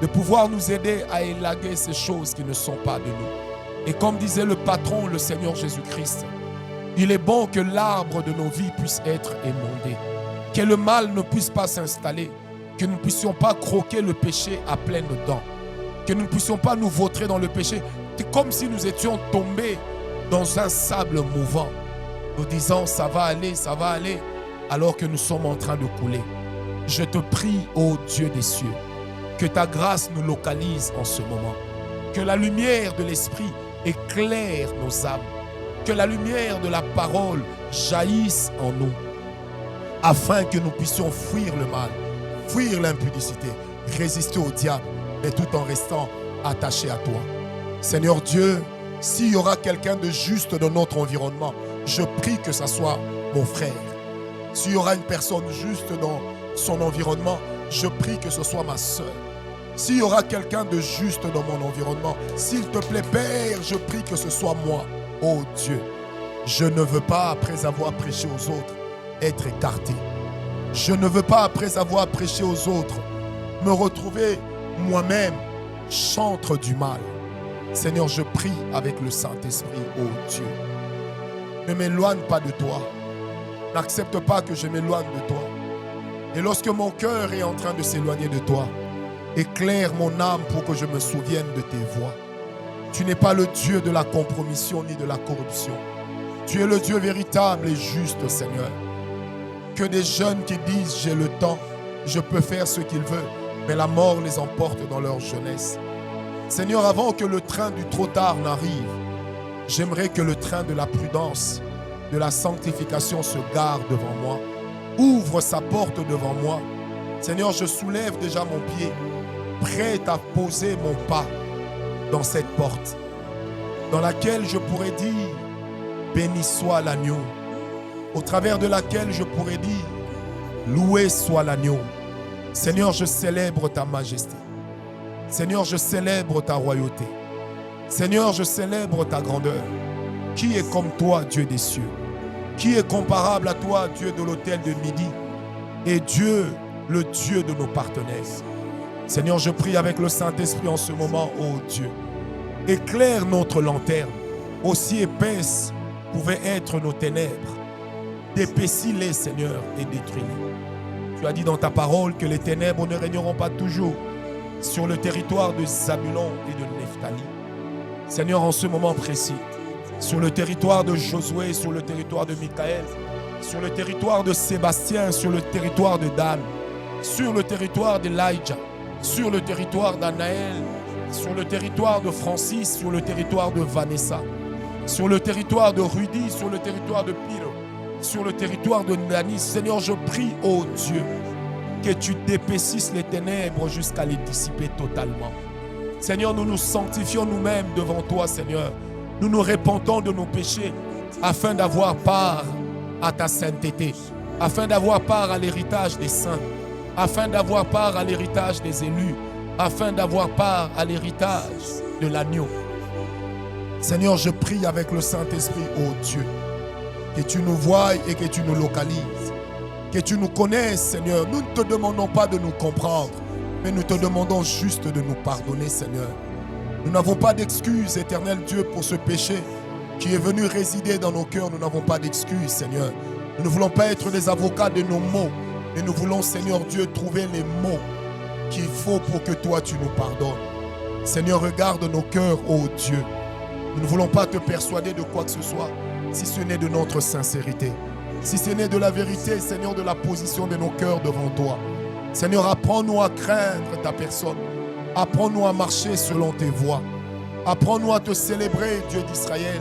de pouvoir nous aider à élaguer ces choses qui ne sont pas de nous. Et comme disait le patron, le Seigneur Jésus-Christ, il est bon que l'arbre de nos vies puisse être émondé, que le mal ne puisse pas s'installer, que nous ne puissions pas croquer le péché à pleines dents, que nous ne puissions pas nous vautrer dans le péché. C'est comme si nous étions tombés dans un sable mouvant, nous disant ça va aller, alors que nous sommes en train de couler. Je te prie, ô Dieu des cieux, que ta grâce nous localise en ce moment, que la lumière de l'Esprit éclaire nos âmes, que la lumière de la parole jaillisse en nous, afin que nous puissions fuir le mal, fuir l'impudicité, résister au diable, mais tout en restant attachés à toi. Seigneur Dieu, s'il y aura quelqu'un de juste dans notre environnement, je prie que ce soit mon frère. S'il y aura une personne juste dans son environnement, je prie que ce soit ma soeur. S'il y aura quelqu'un de juste dans mon environnement, s'il te plaît, Père, je prie que ce soit moi. Oh Dieu, je ne veux pas, après avoir prêché aux autres, être écarté. Je ne veux pas, après avoir prêché aux autres, me retrouver moi-même chantre du mal. Seigneur, je prie avec le Saint-Esprit, oh Dieu. Ne m'éloigne pas de toi. N'accepte pas que je m'éloigne de toi. Et lorsque mon cœur est en train de s'éloigner de toi, éclaire mon âme pour que je me souvienne de tes voies. Tu n'es pas le Dieu de la compromission ni de la corruption. Tu es le Dieu véritable et juste, Seigneur. Que des jeunes qui disent j'ai le temps, je peux faire ce qu'ils veulent, mais la mort les emporte dans leur jeunesse. Seigneur, avant que le train du trop tard n'arrive, j'aimerais que le train de la prudence, de la sanctification se gare devant moi. Ouvre sa porte devant moi. Seigneur, je soulève déjà mon pied, prêt à poser mon pas dans cette porte, dans laquelle je pourrais dire, béni soit l'agneau, au travers de laquelle je pourrais dire, loué soit l'agneau. Seigneur, je célèbre ta majesté. Seigneur, je célèbre ta royauté. Seigneur, je célèbre ta grandeur. Qui est comme toi, Dieu des cieux? Qui est comparable à toi, Dieu de l'autel de midi? Et Dieu, le Dieu de nos partenaires. Seigneur, je prie avec le Saint-Esprit en ce moment, ô Dieu. Éclaire notre lanterne, aussi épaisse pouvaient être nos ténèbres. D'épaissis-les, Seigneur, et détruis-les. Tu as dit dans ta parole que les ténèbres ne régneront pas toujours sur le territoire de Zabulon et de Nephtali. Seigneur, en ce moment précis, sur le territoire de Josué, sur le territoire de Michaël, sur le territoire de Sébastien, sur le territoire de Dan, sur le territoire d'Elijah, sur le territoire d'Anaël, sur le territoire de Francis, sur le territoire de Vanessa, sur le territoire de Rudy, sur le territoire de Peter, sur le territoire de Nani. Seigneur, je prie, ô Dieu, que tu d'épaississes les ténèbres jusqu'à les dissiper totalement. Seigneur, nous nous sanctifions nous-mêmes devant toi, Seigneur. Nous nous répentons de nos péchés afin d'avoir part à ta sainteté, afin d'avoir part à l'héritage des saints, afin d'avoir part à l'héritage des élus, afin d'avoir part à l'héritage de l'agneau. Seigneur, je prie avec le Saint-Esprit, ô Dieu, que tu nous voies et que tu nous localises, que tu nous connaisses, Seigneur. Nous ne te demandons pas de nous comprendre, mais nous te demandons juste de nous pardonner, Seigneur. Nous n'avons pas d'excuses, éternel Dieu, pour ce péché qui est venu résider dans nos cœurs. Nous n'avons pas d'excuses, Seigneur. Nous ne voulons pas être des avocats de nos mots, mais nous voulons, Seigneur Dieu, trouver les mots qu'il faut pour que toi, tu nous pardonnes. Seigneur, regarde nos cœurs, ô Dieu. Nous ne voulons pas te persuader de quoi que ce soit, si ce n'est de notre sincérité, si ce n'est de la vérité, Seigneur, de la position de nos cœurs devant toi. Seigneur, apprends-nous à craindre ta personne. Apprends-nous à marcher selon tes voies. Apprends-nous à te célébrer, Dieu d'Israël,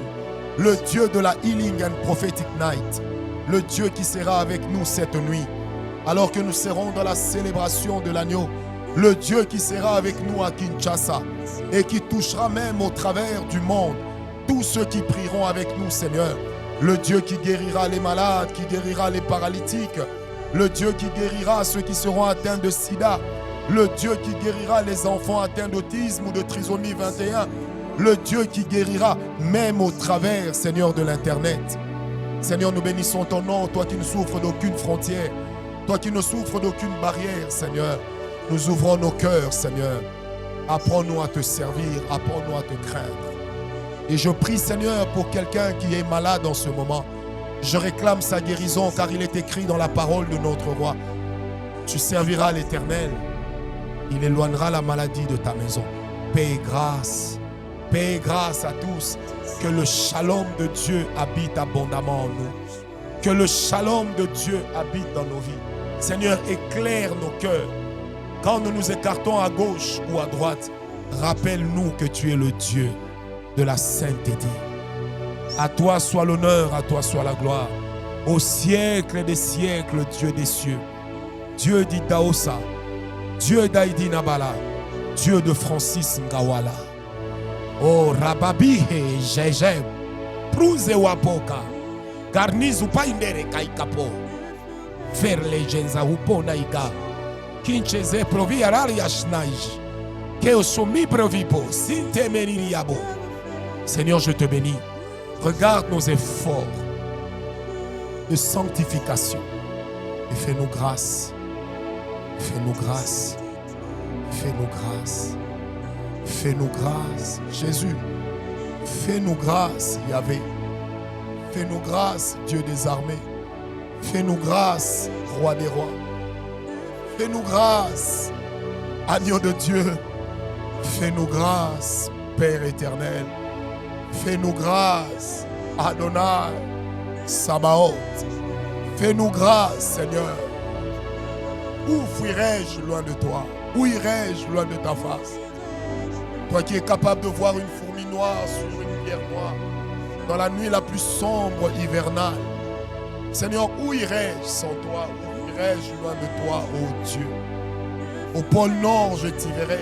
le Dieu de la Healing and Prophetic Night, le Dieu qui sera avec nous cette nuit, alors que nous serons dans la célébration de l'agneau, le Dieu qui sera avec nous à Kinshasa et qui touchera même au travers du monde tous ceux qui prieront avec nous, Seigneur. Le Dieu qui guérira les malades, qui guérira les paralytiques, le Dieu qui guérira ceux qui seront atteints de sida, le Dieu qui guérira les enfants atteints d'autisme ou de trisomie 21, le Dieu qui guérira même au travers, Seigneur, de l'Internet. Seigneur, nous bénissons ton nom, toi qui ne souffres d'aucune frontière, toi qui ne souffres d'aucune barrière, Seigneur. Nous ouvrons nos cœurs, Seigneur. Apprends-nous à te servir, apprends-nous à te craindre. Et je prie, Seigneur, pour quelqu'un qui est malade en ce moment. Je réclame sa guérison, car il est écrit dans la parole de notre roi. Tu serviras l'Éternel. Il éloignera la maladie de ta maison. Paix et grâce. Paix et grâce à tous. Que le shalom de Dieu habite abondamment en nous. Que le shalom de Dieu habite dans nos vies. Seigneur, éclaire nos cœurs. Quand nous nous écartons à gauche ou à droite, rappelle-nous que tu es le Dieu de la sainteté. À toi soit l'honneur, à toi soit la gloire. Au siècle des siècles, Dieu des cieux. Dieu d'Itaosa, Dieu d'Aïdi Nabala, Dieu de Francis Ngawala. Oh Rababihe Jejem, Pruze Wapoka, Garnizu Paindere Kaikapo, Ferle Genza Uponaiga, Kincheze Provi Ararias Naij, Keosomi Provipo, Sinte Meniriabo. Seigneur, je te bénis. Regarde nos efforts de sanctification et fais-nous grâce. Fais-nous grâce. Fais-nous grâce. Fais-nous grâce, Jésus. Fais-nous grâce, Yahvé. Fais-nous grâce, Dieu des armées. Fais-nous grâce, Roi des rois. Fais-nous grâce, agneau de Dieu. Fais-nous grâce, Père éternel. Fais-nous grâce, Adonai, Sabaoth. Fais-nous grâce, Seigneur. Où fuirais-je loin de toi? Où irais-je loin de ta face? Toi qui es capable de voir une fourmi noire sur une pierre noire, dans la nuit la plus sombre hivernale. Seigneur, où irais-je sans toi? Où irais-je loin de toi, ô Dieu? Au pôle Nord, je t'y verrai.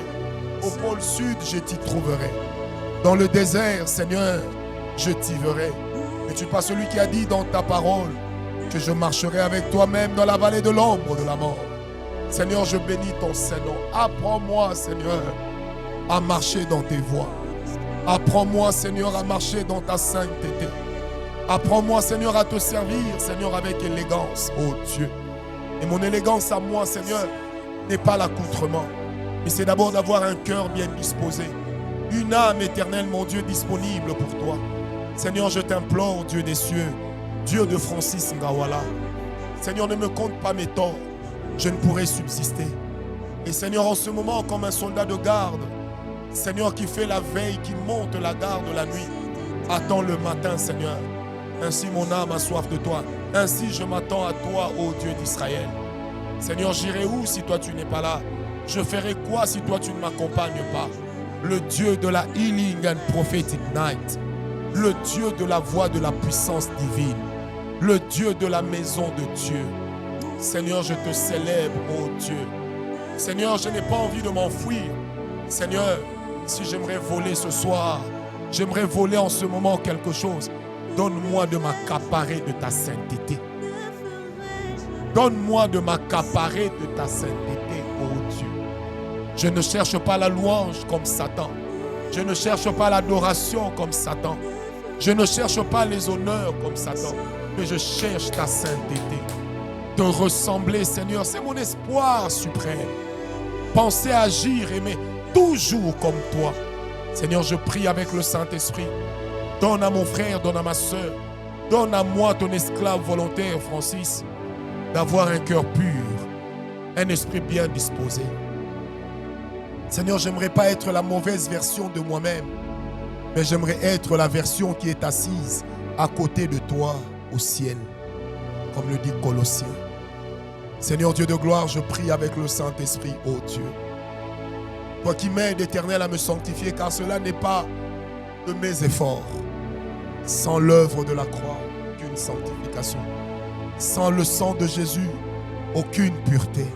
Au pôle Sud, je t'y trouverai. Dans le désert, Seigneur, je t'y verrai. Et tu n'es pas celui qui a dit dans ta parole que je marcherai avec toi-même dans la vallée de l'ombre de la mort. Seigneur, je bénis ton Saint-Nom. Apprends-moi, Seigneur, à marcher dans tes voies. Apprends-moi, Seigneur, à marcher dans ta sainteté. Apprends-moi, Seigneur, à te servir, Seigneur, avec élégance, ô Dieu. Et mon élégance à moi, Seigneur, n'est pas l'accoutrement, mais c'est d'abord d'avoir un cœur bien disposé. Une âme éternelle, mon Dieu, disponible pour toi. Seigneur, je t'implore, Dieu des cieux, Dieu de Francis Ngawala. Seigneur, ne me compte pas mes torts. Je ne pourrai subsister. Et Seigneur, en ce moment, comme un soldat de garde, Seigneur, qui fait la veille, qui monte la garde la nuit, attends le matin, Seigneur. Ainsi mon âme a soif de toi. Ainsi je m'attends à toi, ô Dieu d'Israël. Seigneur, j'irai où si toi tu n'es pas là? Je ferai quoi si toi tu ne m'accompagnes pas? Le Dieu de la Healing and Prophetic Night. Le Dieu de la voix de la puissance divine. Le Dieu de la maison de Dieu. Seigneur, je te célèbre, ô Dieu. Seigneur, je n'ai pas envie de m'enfuir. Seigneur, si j'aimerais voler ce soir, j'aimerais voler en ce moment quelque chose, donne-moi de m'accaparer de ta sainteté. Donne-moi de m'accaparer de ta sainteté, ô Dieu. Je ne cherche pas la louange comme Satan. Je ne cherche pas l'adoration comme Satan. Je ne cherche pas les honneurs comme Satan. Mais je cherche ta sainteté. Te ressembler, Seigneur, c'est mon espoir suprême. Penser, agir, aimer, toujours comme toi. Seigneur, je prie avec le Saint-Esprit. Donne à mon frère, donne à ma soeur, donne à moi, ton esclave volontaire, Francis, d'avoir un cœur pur, un esprit bien disposé. Seigneur, j'aimerais pas être la mauvaise version de moi-même, mais j'aimerais être la version qui est assise à côté de toi au ciel, comme le dit Colossiens. Seigneur Dieu de gloire, je prie avec le Saint-Esprit, ô Dieu. Toi qui m'aides, Éternel, à me sanctifier, car cela n'est pas de mes efforts. Sans l'œuvre de la croix, aucune sanctification. Sans le sang de Jésus, aucune pureté.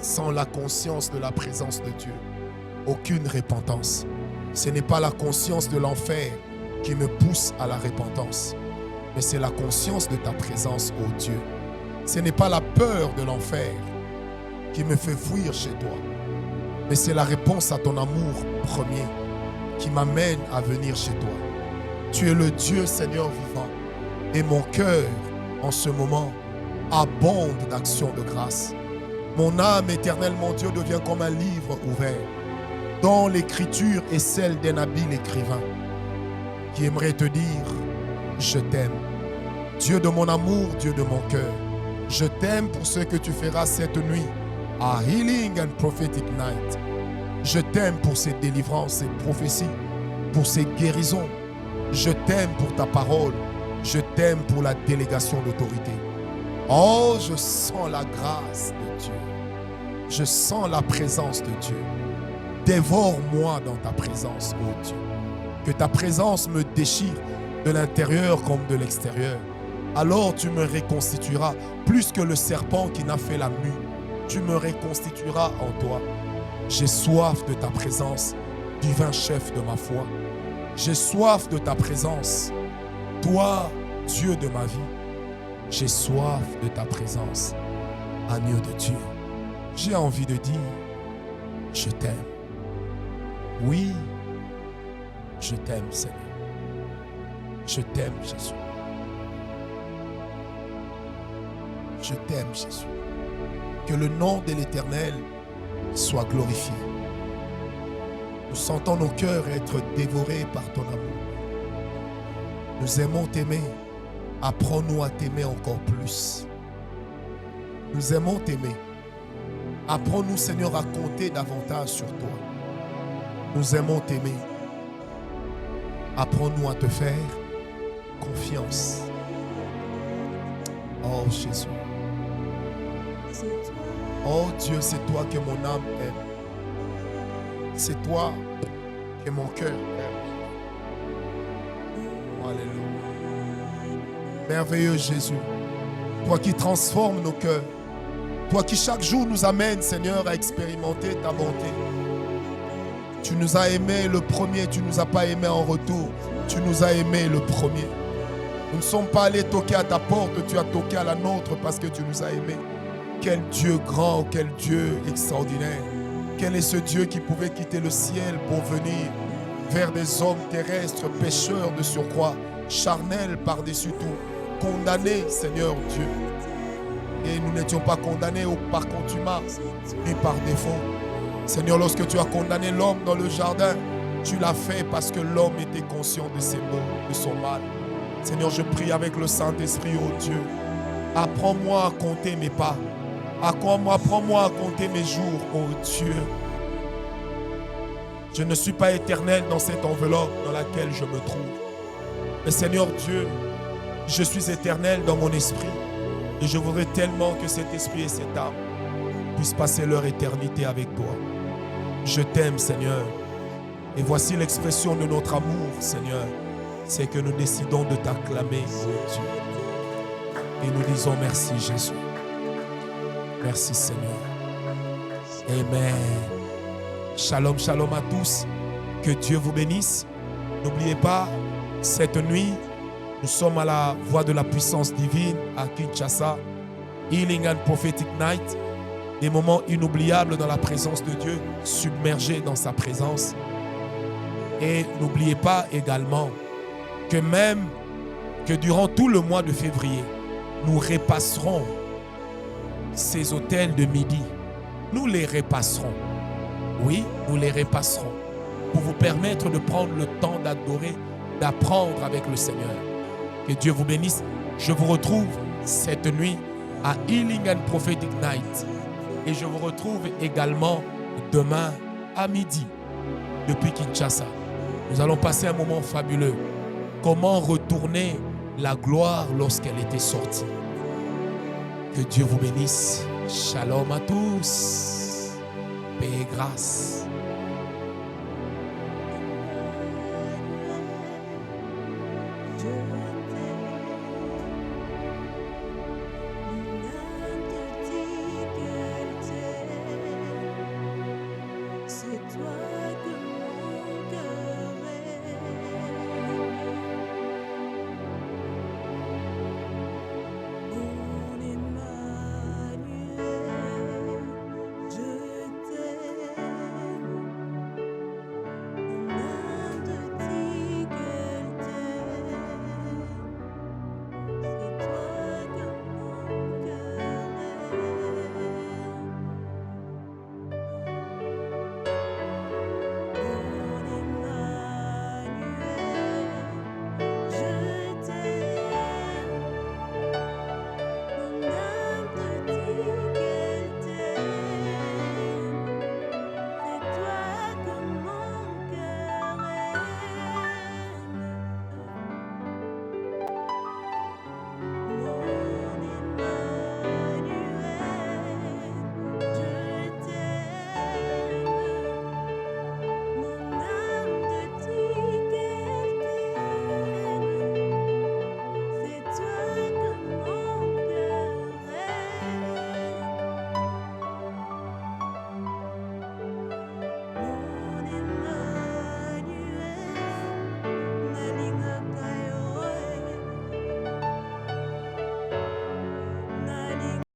Sans la conscience de la présence de Dieu, aucune repentance. Ce n'est pas la conscience de l'enfer qui me pousse à la repentance, mais c'est la conscience de ta présence, ô Dieu. Ce n'est pas la peur de l'enfer qui me fait fuir chez toi, mais c'est la réponse à ton amour premier qui m'amène à venir chez toi. Tu es le Dieu, Seigneur vivant, et mon cœur, en ce moment, abonde d'actions de grâce. Mon âme éternelle, mon Dieu, devient comme un livre ouvert, dont l'écriture est celle d'un habile écrivain qui aimerait te dire, je t'aime. Dieu de mon amour, Dieu de mon cœur, je t'aime pour ce que tu feras cette nuit à Healing and Prophetic Night. Je t'aime pour ces délivrances, ces prophéties, pour ces guérisons. Je t'aime pour ta parole. Je t'aime pour la délégation d'autorité. Oh, je sens la grâce de Dieu. Je sens la présence de Dieu. Dévore-moi dans ta présence, ô Dieu. Que ta présence me déchire de l'intérieur comme de l'extérieur. Alors tu me reconstitueras plus que le serpent qui n'a fait la mue. Tu me reconstitueras en toi. J'ai soif de ta présence, divin chef de ma foi. J'ai soif de ta présence, toi, Dieu de ma vie. J'ai soif de ta présence, agneau de Dieu. J'ai envie de dire, je t'aime. Oui, je t'aime, Seigneur. Je t'aime, Jésus. Je t'aime, Jésus. Que le nom de l'Éternel soit glorifié. Nous sentons nos cœurs être dévorés par ton amour. Nous aimons t'aimer. Apprends-nous à t'aimer encore plus. Nous aimons t'aimer. Apprends-nous, Seigneur, à compter davantage sur toi. Nous aimons t'aimer. Apprends-nous à te faire confiance. Oh Jésus. Oh Dieu, c'est toi que mon âme aime. C'est toi que mon cœur aime. Alléluia. Merveilleux Jésus. Toi qui transformes nos cœurs. Toi qui chaque jour nous amènes, Seigneur, à expérimenter ta bonté. Tu nous as aimés le premier, tu ne nous as pas aimés en retour. Tu nous as aimés le premier. Nous ne sommes pas allés toquer à ta porte, tu as toqué à la nôtre parce que tu nous as aimés. Quel Dieu grand, quel Dieu extraordinaire. Quel est ce Dieu qui pouvait quitter le ciel pour venir vers des hommes terrestres, pécheurs de surcroît, charnels par-dessus tout, condamnés, Seigneur Dieu. Et nous n'étions pas condamnés par contumace, mais par défaut. Seigneur, lorsque tu as condamné l'homme dans le jardin, tu l'as fait parce que l'homme était conscient de ses maux, de son mal. Seigneur, je prie avec le Saint-Esprit, oh Dieu, apprends-moi à compter mes pas. Apprends-moi à compter mes jours, oh Dieu. Je ne suis pas éternel dans cette enveloppe dans laquelle je me trouve. Mais Seigneur Dieu, je suis éternel dans mon esprit. Et je voudrais tellement que cet esprit et cette âme puissent passer leur éternité avec toi. Je t'aime, Seigneur. Et voici l'expression de notre amour, Seigneur. C'est que nous décidons de t'acclamer, oh Dieu. Et nous disons merci, Jésus. Merci, Seigneur. Amen. Shalom, shalom à tous. Que Dieu vous bénisse. N'oubliez pas, cette nuit, nous sommes à la Voix de la puissance divine à Kinshasa. Healing and Prophetic Night. Des moments inoubliables dans la présence de Dieu, submergés dans sa présence. Et n'oubliez pas également que durant tout le mois de février, nous repasserons ces hôtels de midi. Nous les repasserons. Oui, nous les repasserons pour vous permettre de prendre le temps d'adorer, d'apprendre avec le Seigneur. Que Dieu vous bénisse. Je vous retrouve cette nuit à Healing and Prophetic Night. Et je vous retrouve également demain à midi depuis Kinshasa. Nous allons passer un moment fabuleux. Comment retourner la gloire lorsqu'elle était sortie. Que Dieu vous bénisse. Shalom à tous. Paix et grâce. C'est toi.